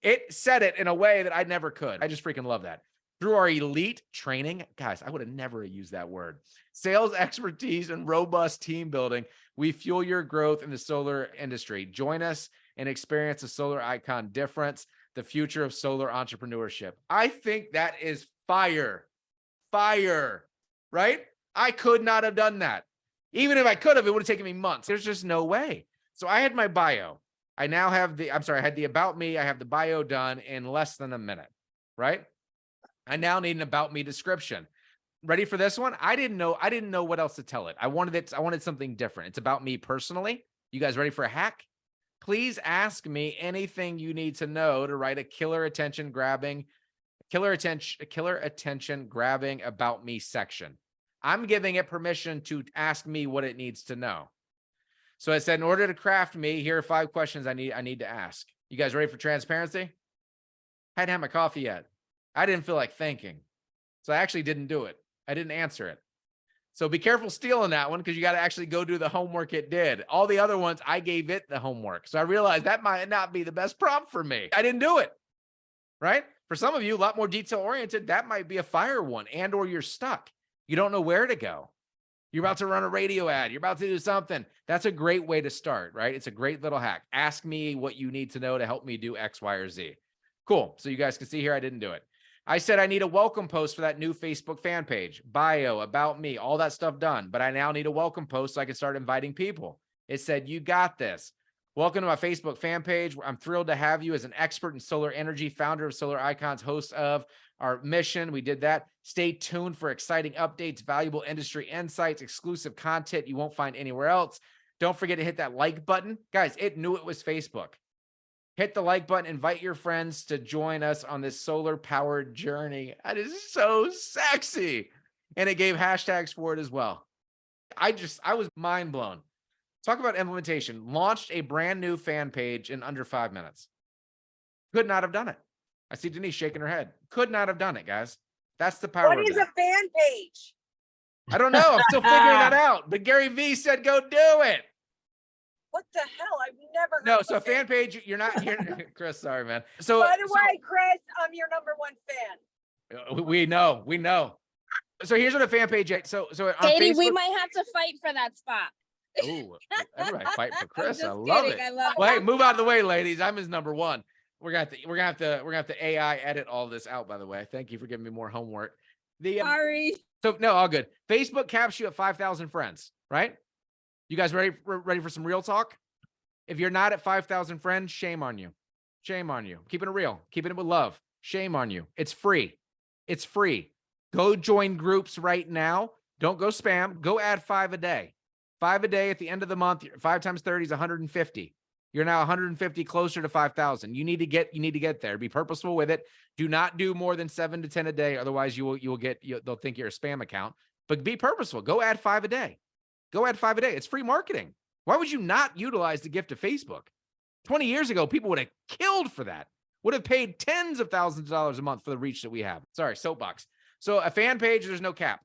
It said it in a way that I never could. I just freaking love that. Through our elite training, guys, I would have never used that word. Sales expertise and robust team building, we fuel your growth in the solar industry. Join us and experience the Solar Icon difference, the future of solar entrepreneurship. I think that is fire, right? I could not have done that. Even if I could have, it would have taken me months. There's just no way. So I had my bio. I now have I had the about me. I have the bio done in less than a minute, right? I now need an about me description. Ready for this one? I didn't know what else to tell it. I wanted something different. It's about me personally. You guys ready for a hack? Please ask me anything you need to know to write a killer attention grabbing about me section. I'm giving it permission to ask me what it needs to know. So I said, in order to craft me, here are 5 questions I need to ask. You guys ready for transparency? Hadn't had my coffee yet. I didn't feel like thinking. So I actually didn't do it. I didn't answer it. So be careful stealing that one, because you got to actually go do the homework it did. All the other ones, I gave it the homework. So I realized that might not be the best prompt for me. I didn't do it, right? For some of you, a lot more detail oriented, that might be a fire one, and or you're stuck. You don't know where to go. You're about to run a radio ad. You're about to do something. That's a great way to start, right? It's a great little hack. Ask me what you need to know to help me do X, Y, or Z. Cool. So you guys can see here, I didn't do it. I said I need a welcome post for that new Facebook fan page, bio, about me, all that stuff done. But I now need a welcome post so I can start inviting people. It said, you got this. Welcome to my Facebook fan page. I'm thrilled to have you as an expert in solar energy, founder of Solar Icons, host of our mission. We did that. Stay tuned for exciting updates, valuable industry insights, exclusive content you won't find anywhere else. Don't forget to hit that like button. Guys, it knew it was Facebook. Hit the like button, invite your friends to join us on this solar powered journey. That is so sexy. And it gave hashtags for it as well. I was mind blown. Talk about implementation. Launched a brand new fan page in under 5 minutes. Could not have done it. I see Denise shaking her head. Could not have done it, guys. That's the power. What is a fan page? I don't know. I'm still figuring that out. But Gary V said, go do it. What the hell? I've never heard No, of so a fan page, you're not here. Chris, sorry, man. So By the way, Chris, I'm your #1 fan. we know. So here's what a fan page is. So on Katie, Facebook, we might have to fight for that spot. ooh, everybody fight for I'm Chris. just I love kidding. it. I love Well, hey, it. move out of the way, ladies. I'm his #1. We're gonna have to AI edit all this out, by the way. Thank you for giving me more homework. Sorry. So no, all good. Facebook caps you at 5,000 friends, right? You guys ready for some real talk? If you're not at 5,000 friends, shame on you. Shame on you. Keeping it real, keeping it with love. Shame on you. It's free. It's free. Go join groups right now. Don't go spam. Go add 5 a day. 5 a day at the end of the month. 5 times 30 is 150. You're now 150 closer to 5,000. You need to get there. Be purposeful with it. Do not do more than 7 to 10 a day. Otherwise, they'll think you're a spam account. But be purposeful. Go add 5 a day. Go add 5 a day. It's free marketing. Why would you not utilize the gift of Facebook? 20 years ago, people would have killed for that. Would have paid tens of thousands of dollars a month for the reach that we have. Sorry, soapbox. So a fan page, there's no cap.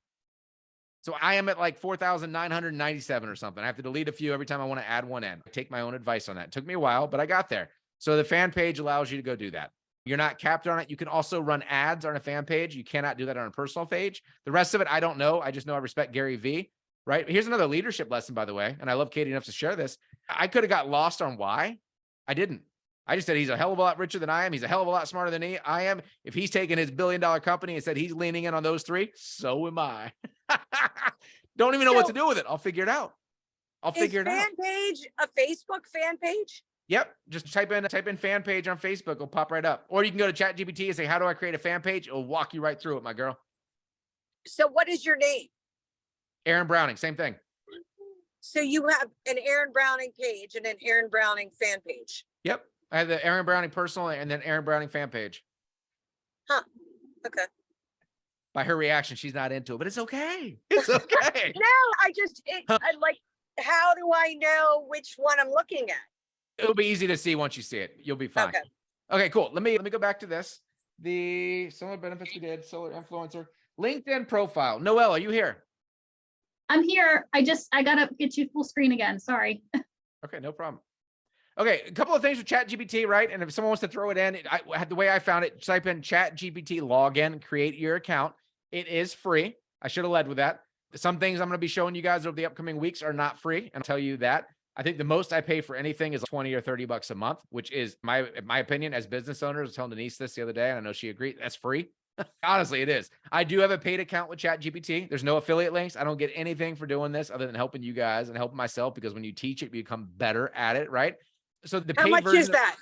So I am at like 4,997 or something. I have to delete a few every time I want to add one in. I take my own advice on that. It took me a while, but I got there. So the fan page allows you to go do that. You're not capped on it. You can also run ads on a fan page. You cannot do that on a personal page. The rest of it, I don't know. I just know I respect Gary V. Right? Here's another leadership lesson, by the way. And I love Katie enough to share this. I could have got lost on why. I didn't. I just said he's a hell of a lot richer than I am. He's a hell of a lot smarter than I am. If he's taking his $1 billion company and said he's leaning in on those 3, so am I. Don't even know what to do with it. I'll figure it out. I'll figure it out. Fan page a Facebook fan page? Yep. Just type in fan page on Facebook. It'll pop right up. Or you can go to ChatGPT and say, how do I create a fan page? It'll walk you right through it, my girl. So what is your name? Aaron Browning, same thing. So you have an Aaron Browning page and an Aaron Browning fan page. Yep. I have the Aaron Browning personal and then Aaron Browning fan page. Huh. Okay. By her reaction, she's not into it, but it's okay. It's okay. No, I like, how do I know which one I'm looking at? It'll be easy to see once you see it. You'll be fine. Okay. Okay, cool. Let me go back to this. The similar benefits we did, solar influencer, LinkedIn profile. Noelle, are you here? I'm here. I gotta get you full screen again. Sorry. Okay, no problem. Okay, a couple of things with ChatGPT, right? And if someone wants to throw it in, the way I found it, type in ChatGPT login, create your account. It is free. I should have led with that. Some things I'm going to be showing you guys over the upcoming weeks are not free, and I'll tell you that. I think the most I pay for anything is 20 or 30 bucks a month, which is my opinion as business owners. I was telling Denise this the other day, and I know she agreed. That's free. Honestly, it is. I do have a paid account with ChatGPT. There's no affiliate links. I don't get anything for doing this other than helping you guys and helping myself, because when you teach it, you become better at it, right? So the How paid much version, is that?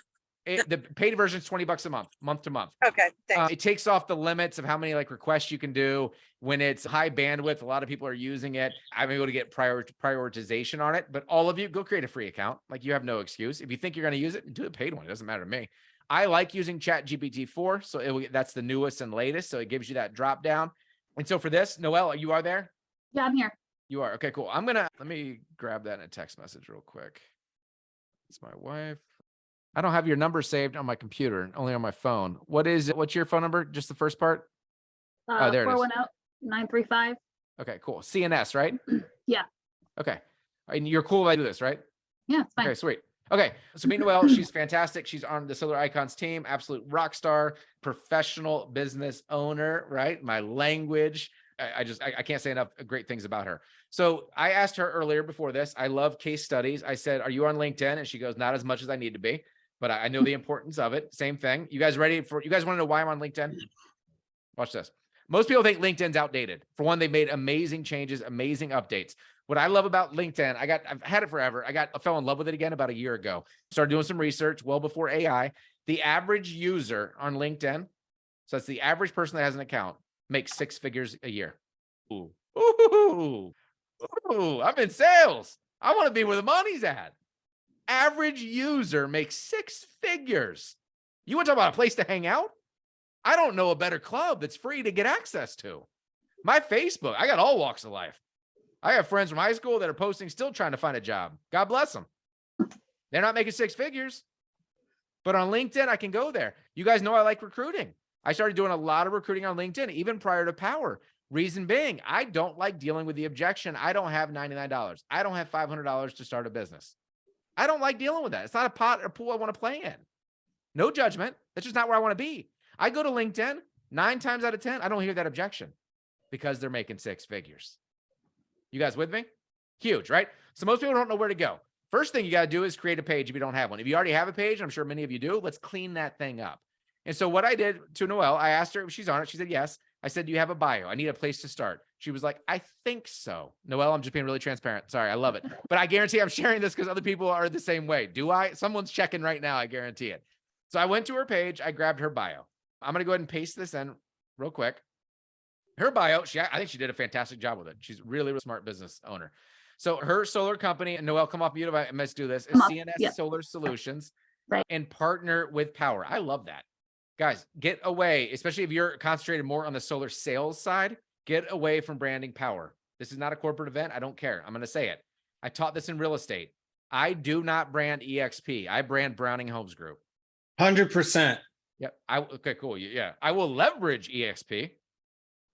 the paid version is 20 bucks a month to month. Okay, thanks. It takes off the limits of how many like requests you can do. When it's high bandwidth, a lot of people are using it. I'm able to get prioritization on it, but all of you go create a free account. Like, you have no excuse. If you think you're going to use it, do a paid one. It doesn't matter to me. I like using ChatGPT 4. So that's the newest and latest. So it gives you that drop down. And so for this, Noelle, you are there? Yeah, I'm here. You are. Okay, cool. Let me grab that in a text message real quick. It's my wife. I don't have your number saved on my computer, only on my phone. What's your phone number? Just the first part? Oh, there it is. 410-935. Okay, cool. CNS, right? Yeah. Okay. And you're cool if I do this, right? Yeah, it's fine. Okay, sweet. Okay, so meet Noelle. She's fantastic. She's on the Solar Icons team, absolute rock star, professional business owner, right? My language. I can't say enough great things about her. So I asked her earlier before this, I love case studies. I said, are you on LinkedIn? And she goes, not as much as I need to be, but I know the importance of it. Same thing. You guys want to know why I'm on LinkedIn? Watch this. Most people think LinkedIn's outdated. For one, they made amazing changes, amazing updates. What I love about LinkedIn, I've had it forever. I fell in love with it again about a year ago. Started doing some research well before AI. The average user on LinkedIn, so that's the average person that has an account, makes 6 figures a year. Ooh, ooh, ooh, I'm in sales. I want to be where the money's at. Average user makes 6 figures. You want to talk about a place to hang out? I don't know a better club that's free to get access to. My Facebook, I got all walks of life. I have friends from high school that are posting, still trying to find a job. God bless them. They're not making 6 figures. But on LinkedIn, I can go there. You guys know I like recruiting. I started doing a lot of recruiting on LinkedIn, even prior to Power. Reason being, I don't like dealing with the objection. I don't have $99. I don't have $500 to start a business. I don't like dealing with that. It's not a pot or pool I want to play in. No judgment. That's just not where I want to be. I go to LinkedIn, 9 times out of 10, I don't hear that objection because they're making 6 figures. You guys with me? Huge, right? So most people don't know where to go. First thing you got to do is create a page if you don't have one. If you already have a page, I'm sure many of you do, let's clean that thing up. And so what I did to Noelle, I asked her if she's on it. She said, yes. I said, do you have a bio? I need a place to start. She was like, I think so. Noelle, I'm just being really transparent. Sorry, I love it. But I guarantee I'm sharing this because other people are the same way. Do I? Someone's checking right now. I guarantee it. So I went to her page. I grabbed her bio. I'm going to go ahead and paste this in real quick. Her bio, I think she did a fantastic job with it. She's really, really smart business owner. So her solar company, and Noelle, come off mute if I must do this, is CNS Solar Solutions, Right. And partner with Power. I love that. Guys, get away, especially if you're concentrated more on the solar sales side, get away from branding Power. This is not a corporate event. I don't care. I'm going to say it. I taught this in real estate. I do not brand EXP. I brand Browning Homes Group. 100%. Yep. Okay, cool. Yeah. I will leverage EXP.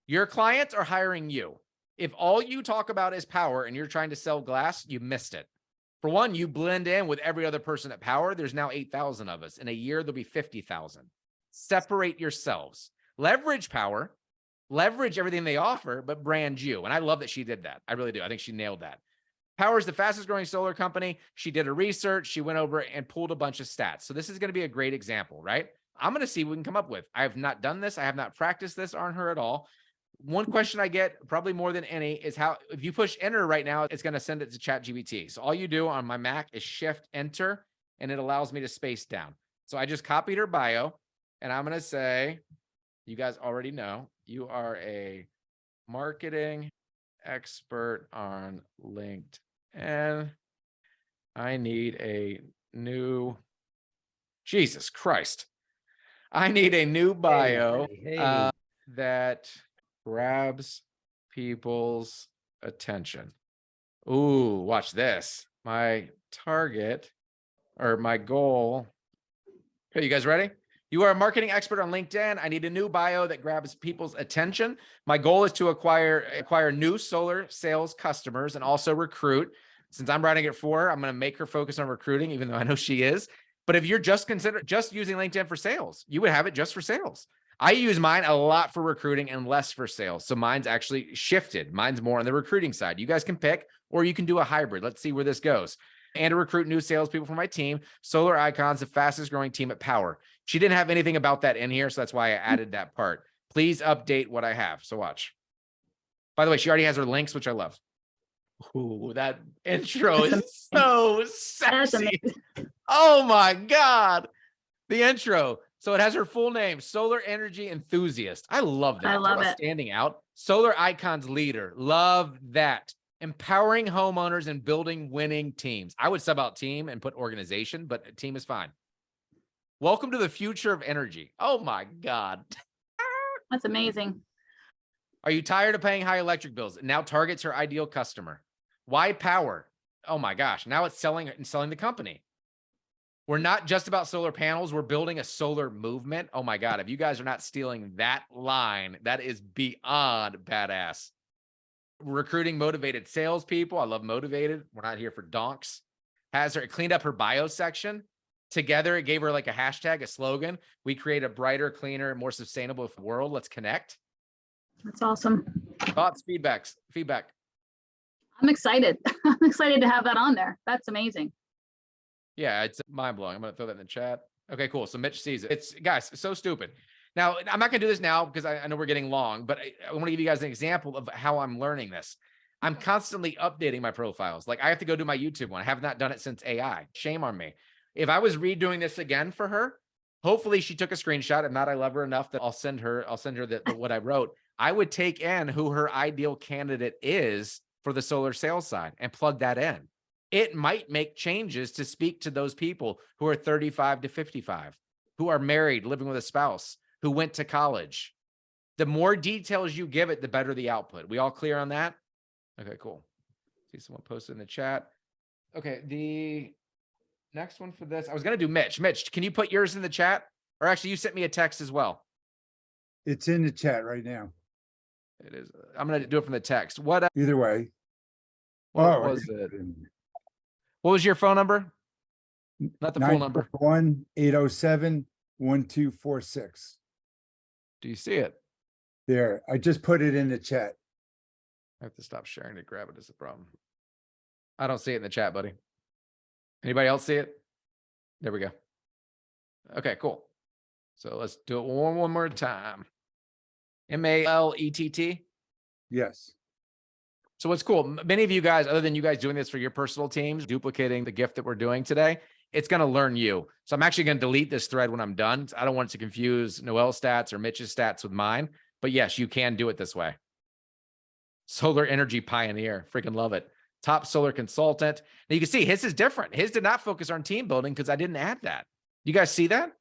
Your clients are hiring you. If all you talk about is Power and you're trying to sell glass, you missed it. For one, you blend in with every other person at Power. There's now 8,000 of us. In a year, there'll be 50,000. Separate yourselves. Leverage Power. Leverage everything they offer, but brand you. And I love that she did that. I really do. I think she nailed that. Power is the fastest growing solar company. She did her research. She went over and pulled a bunch of stats. So this is going to be a great example, right? I'm going to see what we can come up with. I have not done this. I have not practiced this on her at all. One question I get probably more than any is how, if you push enter right now, it's going to send it to ChatGPT. So all you do on my Mac is shift enter, and it allows me to space down. So I just copied her bio, and I'm going to say, you guys already know, you are a marketing expert on LinkedIn. I need a new, Jesus Christ. I need a new bio that grabs people's attention. Ooh, watch this. My target or my goal. Okay, you guys ready? You are a marketing expert on LinkedIn. I need a new bio that grabs people's attention. My goal is to acquire new solar sales customers and also recruit. Since I'm writing it for her, I'm going to make her focus on recruiting, even though I know she is. But if you're just using LinkedIn for sales, you would have it just for sales. I use mine a lot for recruiting and less for sales. So mine's actually shifted. Mine's more on the recruiting side. You guys can pick, or you can do a hybrid. Let's see where this goes. And to recruit new salespeople for my team. Solar Icon's the fastest growing team at Power. She didn't have anything about that in here, so that's why I added that part. Please update what I have. So watch. By the way, she already has her links, which I love. Ooh, that intro is so sexy. Oh my God. The intro. So it has her full name, Solar Energy Enthusiast. I love that. I love it. Standing out. Solar Icons Leader. Love that. Empowering homeowners and building winning teams. I would sub out team and put organization, but team is fine. Welcome to the future of energy. Oh my God. That's amazing. Are you tired of paying high electric bills? It now targets her ideal customer. Why Power? Oh my gosh. Now it's selling the company. We're not just about solar panels. We're building a solar movement. Oh my God. If you guys are not stealing that line, that is beyond badass. Recruiting motivated salespeople. I love motivated. We're not here for donks. It cleaned up her bio section. Together, it gave her like a hashtag, a slogan. We create a brighter, cleaner, more sustainable world. Let's connect. That's awesome. Thoughts, feedback. I'm excited. I'm excited to have that on there. That's amazing. Yeah, it's mind blowing. I'm going to throw that in the chat. Okay, cool. So Mitch sees it. It's guys, so stupid. Now, I'm not going to do this now because I know we're getting long, but I want to give you guys an example of how I'm learning this. I'm constantly updating my profiles. Like I have to go do my YouTube one. I have not done it since AI. Shame on me. If I was redoing this again for her, hopefully she took a screenshot. If not, I love her enough that I'll send her what I wrote. I would take in who her ideal candidate is for the solar sales side and plug that in. It might make changes to speak to those people who are 35 to 55, who are married, living with a spouse, who went to college. The more details you give it, the better the output. We all clear on that? Okay, cool. See someone posted in the chat. Okay, the next one for this, I was going to do Mitch. Mitch, can you put yours in the chat? Or actually, you sent me a text as well. It's in the chat right now. It is. I'm going to do it from the text. What Either way. What was it? What was your phone number? Not the full number. 1-807-1246. Do you see it? There. I just put it in the chat. I have to stop sharing to grab it is the problem. I don't see it in the chat, buddy. Anybody else see it? There we go. Okay, cool. So let's do it one more time. Malett. Yes. So what's cool, many of you guys, other than you guys doing this for your personal teams, duplicating the gift that we're doing today, it's going to learn you. So I'm actually going to delete this thread when I'm done. I don't want it to confuse Noel's stats or Mitch's stats with mine. But yes, you can do it this way. Solar energy pioneer. Freaking love it. Top solar consultant. Now you can see his is different. His did not focus on team building because I didn't add that. You guys see that?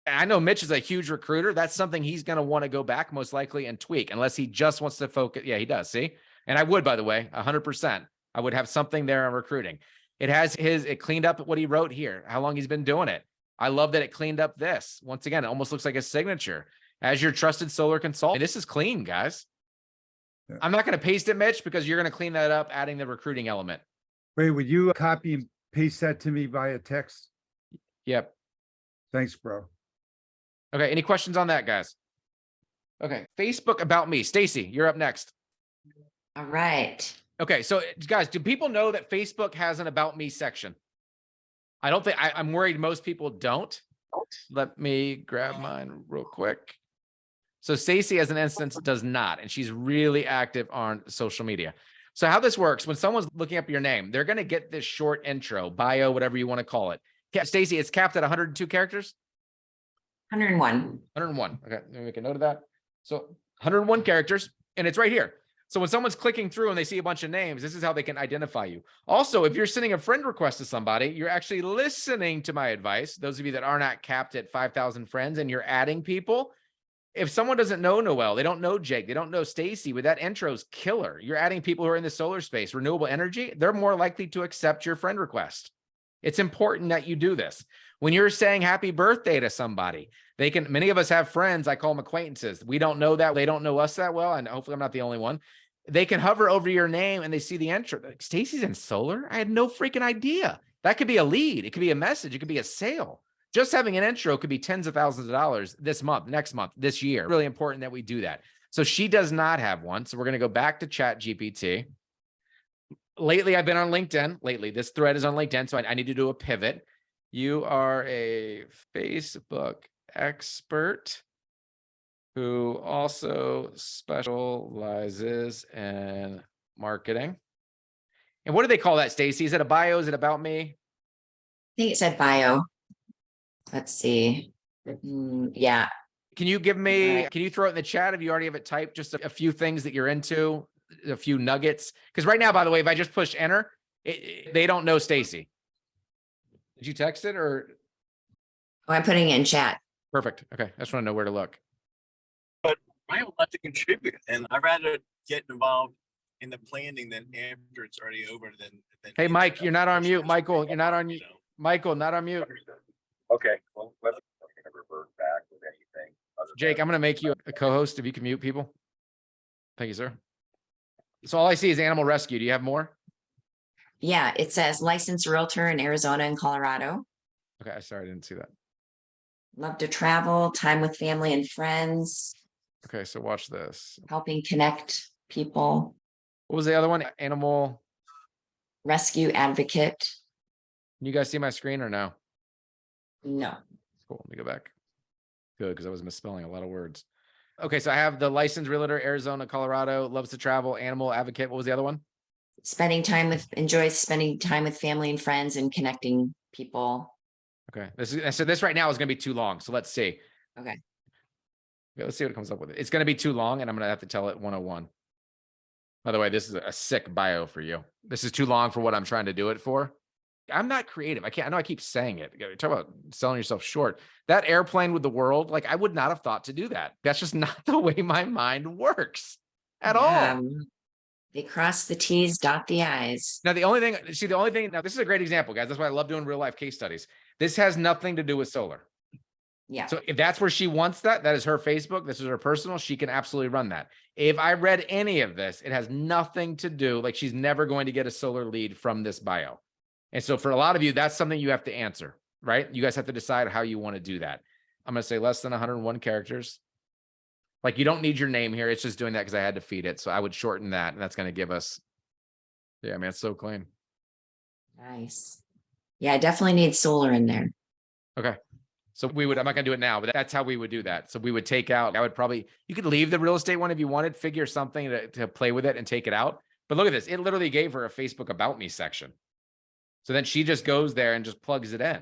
I know Mitch is a huge recruiter. That's something he's going to want to go back most likely and tweak unless he just wants to focus. Yeah, he does. See? And I would, by the way, 100%. I would have something there on recruiting. It has it cleaned up what he wrote here, how long he's been doing it. I love that it cleaned up this. Once again, it almost looks like a signature. As your trusted solar consultant. This is clean, guys. Yeah. I'm not going to paste it, Mitch, because you're going to clean that up, adding the recruiting element. Wait, would you copy and paste that to me via text? Yep. Thanks, bro. Okay. Any questions on that, guys? Okay. Facebook about me. Stacy, you're up next. All right. Okay. So guys, do people know that Facebook has an about me section? I don't think I'm worried most people don't. Let me grab mine real quick. So Stacy, as an instance, does not, and she's really active on social media. So how this works, when someone's looking up your name, they're going to get this short intro, bio, whatever you want to call it. Stacy, it's capped at 102 characters? 101. 101. Okay, let me make a note of that. So 101 characters, and it's right here. So when someone's clicking through and they see a bunch of names, this is how they can identify you. Also, if you're sending a friend request to somebody, you're actually listening to my advice. Those of you that are not capped at 5,000 friends and you're adding people, if someone doesn't know Noel, they don't know Jake, they don't know Stacy, with that intro's killer. You're adding people who are in the solar space, renewable energy, they're more likely to accept your friend request. It's important that you do this. When you're saying happy birthday to somebody, many of us have friends, I call them acquaintances. We don't know that, they don't know us that well, and hopefully I'm not the only one. They can hover over your name and they see the intro. Like, Stacy's in solar? I had no freaking idea. That could be a lead. It could be a message. It could be a sale. Just having an intro could be tens of thousands of dollars this month, next month, this year. Really important that we do that. So she does not have one. So we're going to go back to ChatGPT. Lately, I've been on LinkedIn. This thread is on LinkedIn. So I need to do a pivot. You are a Facebook expert who also specializes in marketing. And what do they call that, Stacy? Is it a bio? Is it about me? I think it said bio. Let's see. Yeah. Can you give me, can you throw it in the chat if you already have it typed? Just a few things that you're into, a few nuggets. Because right now, by the way, if I just push enter, they don't know Stacy. Did you text it or? Oh, I'm putting it in chat. Perfect. Okay. I just want to know where to look. I have a lot to contribute, and I'd rather get involved in the planning than after it's already over. Than Hey, Mike, you're not on mute. Michael, you're not on mute. Michael, not on mute. Okay, well, let's revert back with anything. Jake, I'm going to make you a co-host if you can mute people. Thank you, sir. So all I see is animal rescue. Do you have more? Yeah, it says licensed realtor in Arizona and Colorado. Okay, sorry, I didn't see that. Love to travel, time with family and friends. Okay, so watch this. Helping connect people. What was the other one? Animal rescue advocate. Can you guys see my screen or no? No. Cool. Let me go back. Good, because I was misspelling a lot of words. Okay, so I have the licensed realtor, Arizona, Colorado, loves to travel, animal advocate. What was the other one? Enjoys spending time with family and friends and connecting people. Okay. This right now is going to be too long. So let's see. Okay. Let's see what it comes up with. It's going to be too long, and I'm going to have to tell it 101. By the way, this is a sick bio for you. This is too long for what I'm trying to do it for. I'm not creative. I know I keep saying it. Talk about selling yourself short. That airplane with the world, like I would not have thought to do that. That's just not the way my mind works at all. They cross the T's, dot the I's. Now, the only thing, now this is a great example, guys. That's why I love doing real life case studies. This has nothing to do with solar. Yeah. So if that's where she wants that is her Facebook. This is her personal. She can absolutely run that. If I read any of this, it has nothing to do, like she's never going to get a solar lead from this bio. And so for a lot of you, that's something you have to answer, right? You guys have to decide how you want to do that. I'm going to say less than 101 characters. Like you don't need your name here. It's just doing that because I had to feed it. So I would shorten that. And that's going to give us, yeah, man, it's so clean. Nice. Yeah, I definitely need solar in there. Okay. So we would, I'm not going to do it now, but that's how we would do that. So we would take out, I would probably, you could leave the real estate one if you wanted, figure something to play with it and take it out. But look at this. It literally gave her a Facebook about me section. So then she just goes there and just plugs it in.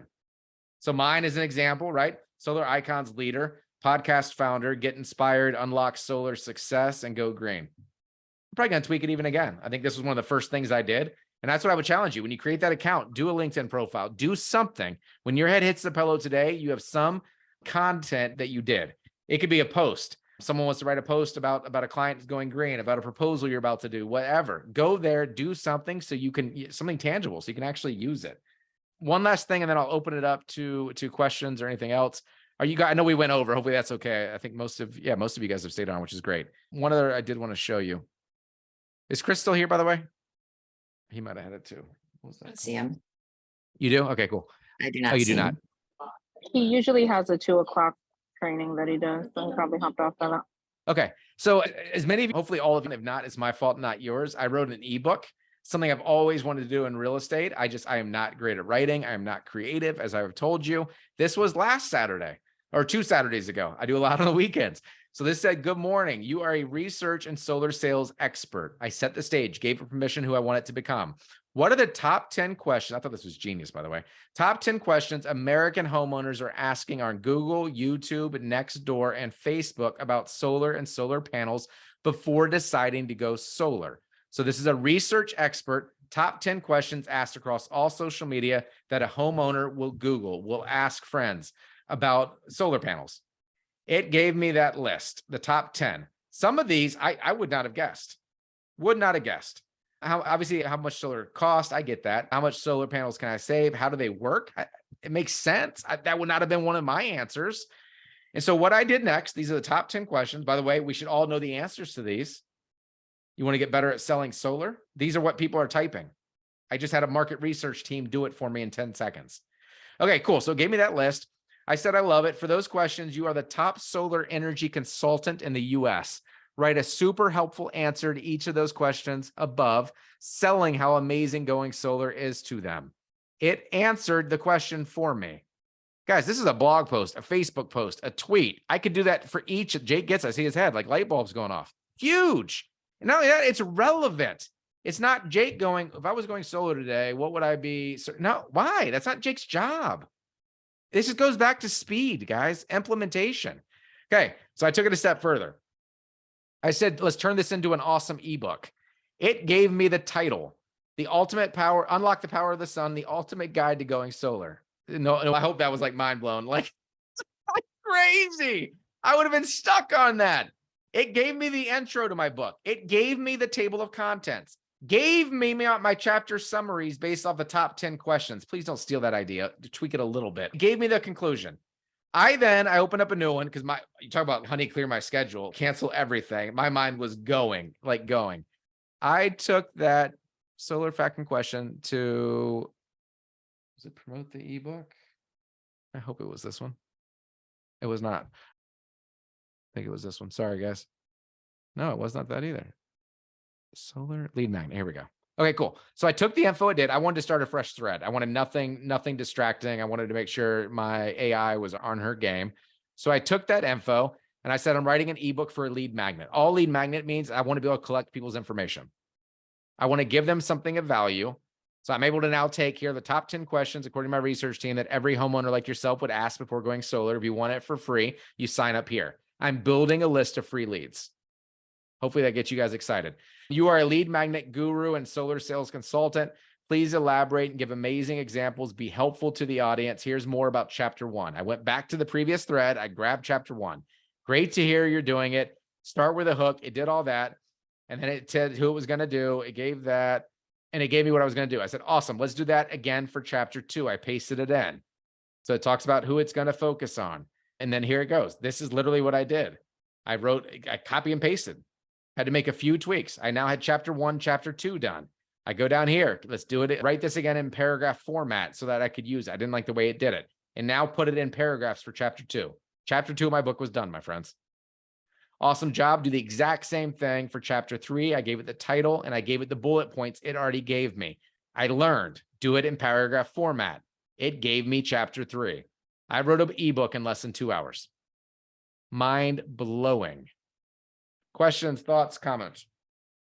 So mine is an example, right? Solar Icons leader, podcast founder, get inspired, unlock solar success, and go green. I'm probably going to tweak it even again. I think this was one of the first things I did. And that's what I would challenge you. When you create that account, do a LinkedIn profile, do something. When your head hits the pillow today, you have some content that you did. It could be a post. Someone wants to write a post about a client going green, about a proposal you're about to do, whatever. Go there, do something so you can, something tangible, so you can actually use it. One last thing, and then I'll open it up to questions or anything else. Are you guys, I know we went over, hopefully that's okay. I think most of you guys have stayed on, which is great. One other I did want to show you. Is Chris still here, by the way? He might have had it too. What was that? Let's see him. You do? Okay, cool. I do not. Oh, you see do him. not. He usually has a 2 o'clock training that he does, so he probably hopped off by that. Okay. So as many of you, hopefully all of you, if not, it's my fault, not yours. I wrote an ebook, something I've always wanted to do in real estate. I am not great at writing. I am not creative, as I've told you. This was last Saturday or 2 Saturdays ago. I do a lot on the weekends. So this said, good morning. You are a research and solar sales expert. I set the stage, gave her permission who I want it to become. What are the top 10 questions? I thought this was genius, by the way. Top 10 questions American homeowners are asking on Google, YouTube, Nextdoor, and Facebook about solar and solar panels before deciding to go solar. So this is a research expert, top 10 questions asked across all social media that a homeowner will Google, will ask friends about solar panels. It gave me that list, the top 10. Some of these I would not have guessed. Would not have guessed. Obviously, how much solar cost, I get that. How much solar panels can I save? How do they work? It makes sense. That would not have been one of my answers. And so what I did next, these are the top 10 questions. By the way, we should all know the answers to these. You want to get better at selling solar? These are what people are typing. I just had a market research team do it for me in 10 seconds. Okay, cool. So it gave me that list. I said, I love it. For those questions, you are the top solar energy consultant in the US. Write a super helpful answer to each of those questions above, selling how amazing going solar is to them. It answered the question for me. Guys, this is a blog post, a Facebook post, a tweet. I could do that for each. Jake gets, I see his head, like light bulbs going off. Huge. And not only that, it's relevant. It's not Jake going, if I was going solar today, what would I be? No, why? That's not Jake's job. This just goes back to speed, guys, implementation. Okay, so I took it a step further. I said, let's turn this into an awesome ebook. It gave me the title, The Ultimate Power, Unlock the Power of the Sun, The Ultimate Guide to Going Solar. No, I hope that was like mind blown. Like crazy. I would have been stuck on that. It gave me the intro to my book. It gave me the table of contents. Gave me my chapter summaries based off the top 10 questions. Please don't steal that idea. Tweak it a little bit. Gave me the conclusion. I opened up a new one because you talk about honey, clear my schedule, cancel everything. My mind was going. I took that solar fact and question to, does it promote the ebook? I hope it was this one. It was not. I think it was this one. Sorry, guys. No, it was not that either. Solar lead magnet. Here we go. Okay, cool. So I took the info it did. I wanted to start a fresh thread. I wanted nothing distracting. I wanted to make sure my AI was on her game. So I took that info and I said, I'm writing an ebook for a lead magnet. All lead magnet means I want to be able to collect people's information. I want to give them something of value. So I'm able to now take here the top 10 questions, according to my research team, that every homeowner like yourself would ask before going solar. If you want it for free, you sign up here. I'm building a list of free leads. Hopefully that gets you guys excited. You are a lead magnet guru and solar sales consultant. Please elaborate and give amazing examples. Be helpful to the audience. Here's more about chapter 1. I went back to the previous thread. I grabbed chapter 1. Great to hear you're doing it. Start with a hook. It did all that. And then it said who it was going to do. It gave that. And it gave me what I was going to do. I said, awesome. Let's do that again for chapter 2. I pasted it in. So it talks about who it's going to focus on. And then here it goes. This is literally what I did. I copy and pasted. Had to make a few tweaks. I now had chapter 1, chapter 2 done. I go down here. Let's do it. Write this again in paragraph format so that I could use it. I didn't like the way it did it. And now put it in paragraphs for chapter 2. Chapter 2 of my book was done, my friends. Awesome job. Do the exact same thing for chapter 3. I gave it the title and I gave it the bullet points it already gave me. I learned. Do it in paragraph format. It gave me chapter 3. I wrote an ebook in less than 2 hours. Mind blowing. Questions, thoughts, comments?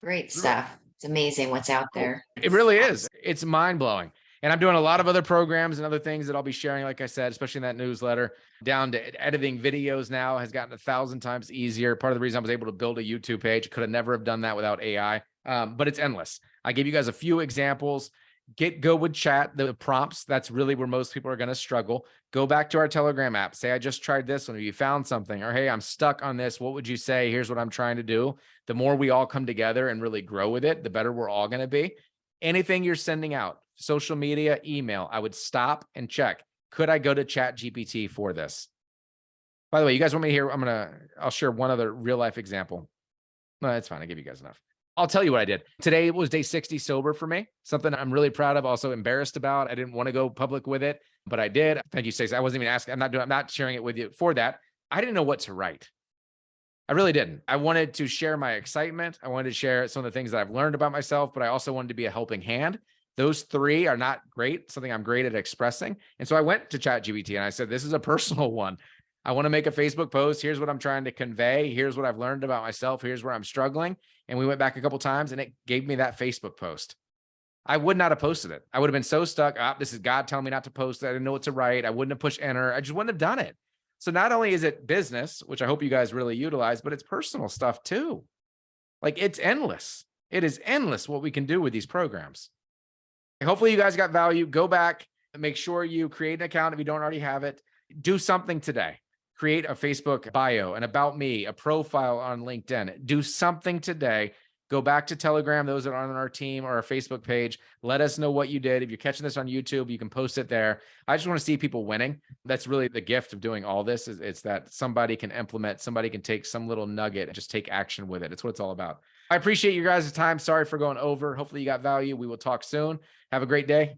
Great stuff. It's amazing what's out there. It really is. It's mind blowing. And I'm doing a lot of other programs and other things that I'll be sharing, like I said, especially in that newsletter, down to editing videos now has gotten 1,000 times easier. Part of the reason I was able to build a YouTube page, could have never have done that without AI, but it's endless. I gave you guys a few examples. Go with chat, the prompts. That's really where most people are going to struggle. Go back to our Telegram app. Say, I just tried this one. If you found something, or, hey, I'm stuck on this. What would you say? Here's what I'm trying to do. The more we all come together and really grow with it, the better we're all going to be. Anything you're sending out, social media, email, I would stop and check. Could I go to ChatGPT for this? By the way, you guys want me to hear? I'll share one other real life example. No, that's fine. I give you guys enough. I'll tell you what I did. Today was day 60 sober for me. Something I'm really proud of, also embarrassed about. I didn't want to go public with it, but I did. Thank you, Stacey. I wasn't even asking. I'm not sharing it with you for that. I didn't know what to write. I really didn't. I wanted to share my excitement. I wanted to share some of the things that I've learned about myself, but I also wanted to be a helping hand. Those 3 are not great, something I'm great at expressing. And so I went to ChatGPT and I said, this is a personal one. I want to make a Facebook post. Here's what I'm trying to convey. Here's what I've learned about myself. Here's where I'm struggling. And we went back a couple times and it gave me that Facebook post. I would not have posted it. I would have been so stuck. This is God telling me not to post it. I didn't know what to write. I wouldn't have pushed enter. I just wouldn't have done it. So not only is it business, which I hope you guys really utilize, but it's personal stuff too. Like, it's endless. It is endless what we can do with these programs. Hopefully you guys got value. Go back and make sure you create an account if you don't already have it. Do something today. Create a Facebook bio, an about me, a profile on LinkedIn. Do something today. Go back to Telegram, those that are on our team, or our Facebook page. Let us know what you did. If you're catching this on YouTube, you can post it there. I just want to see people winning. That's really the gift of doing all this, is it's that somebody can implement, somebody can take some little nugget and just take action with it. It's what it's all about. I appreciate you guys' time. Sorry for going over. Hopefully you got value. We will talk soon. Have a great day.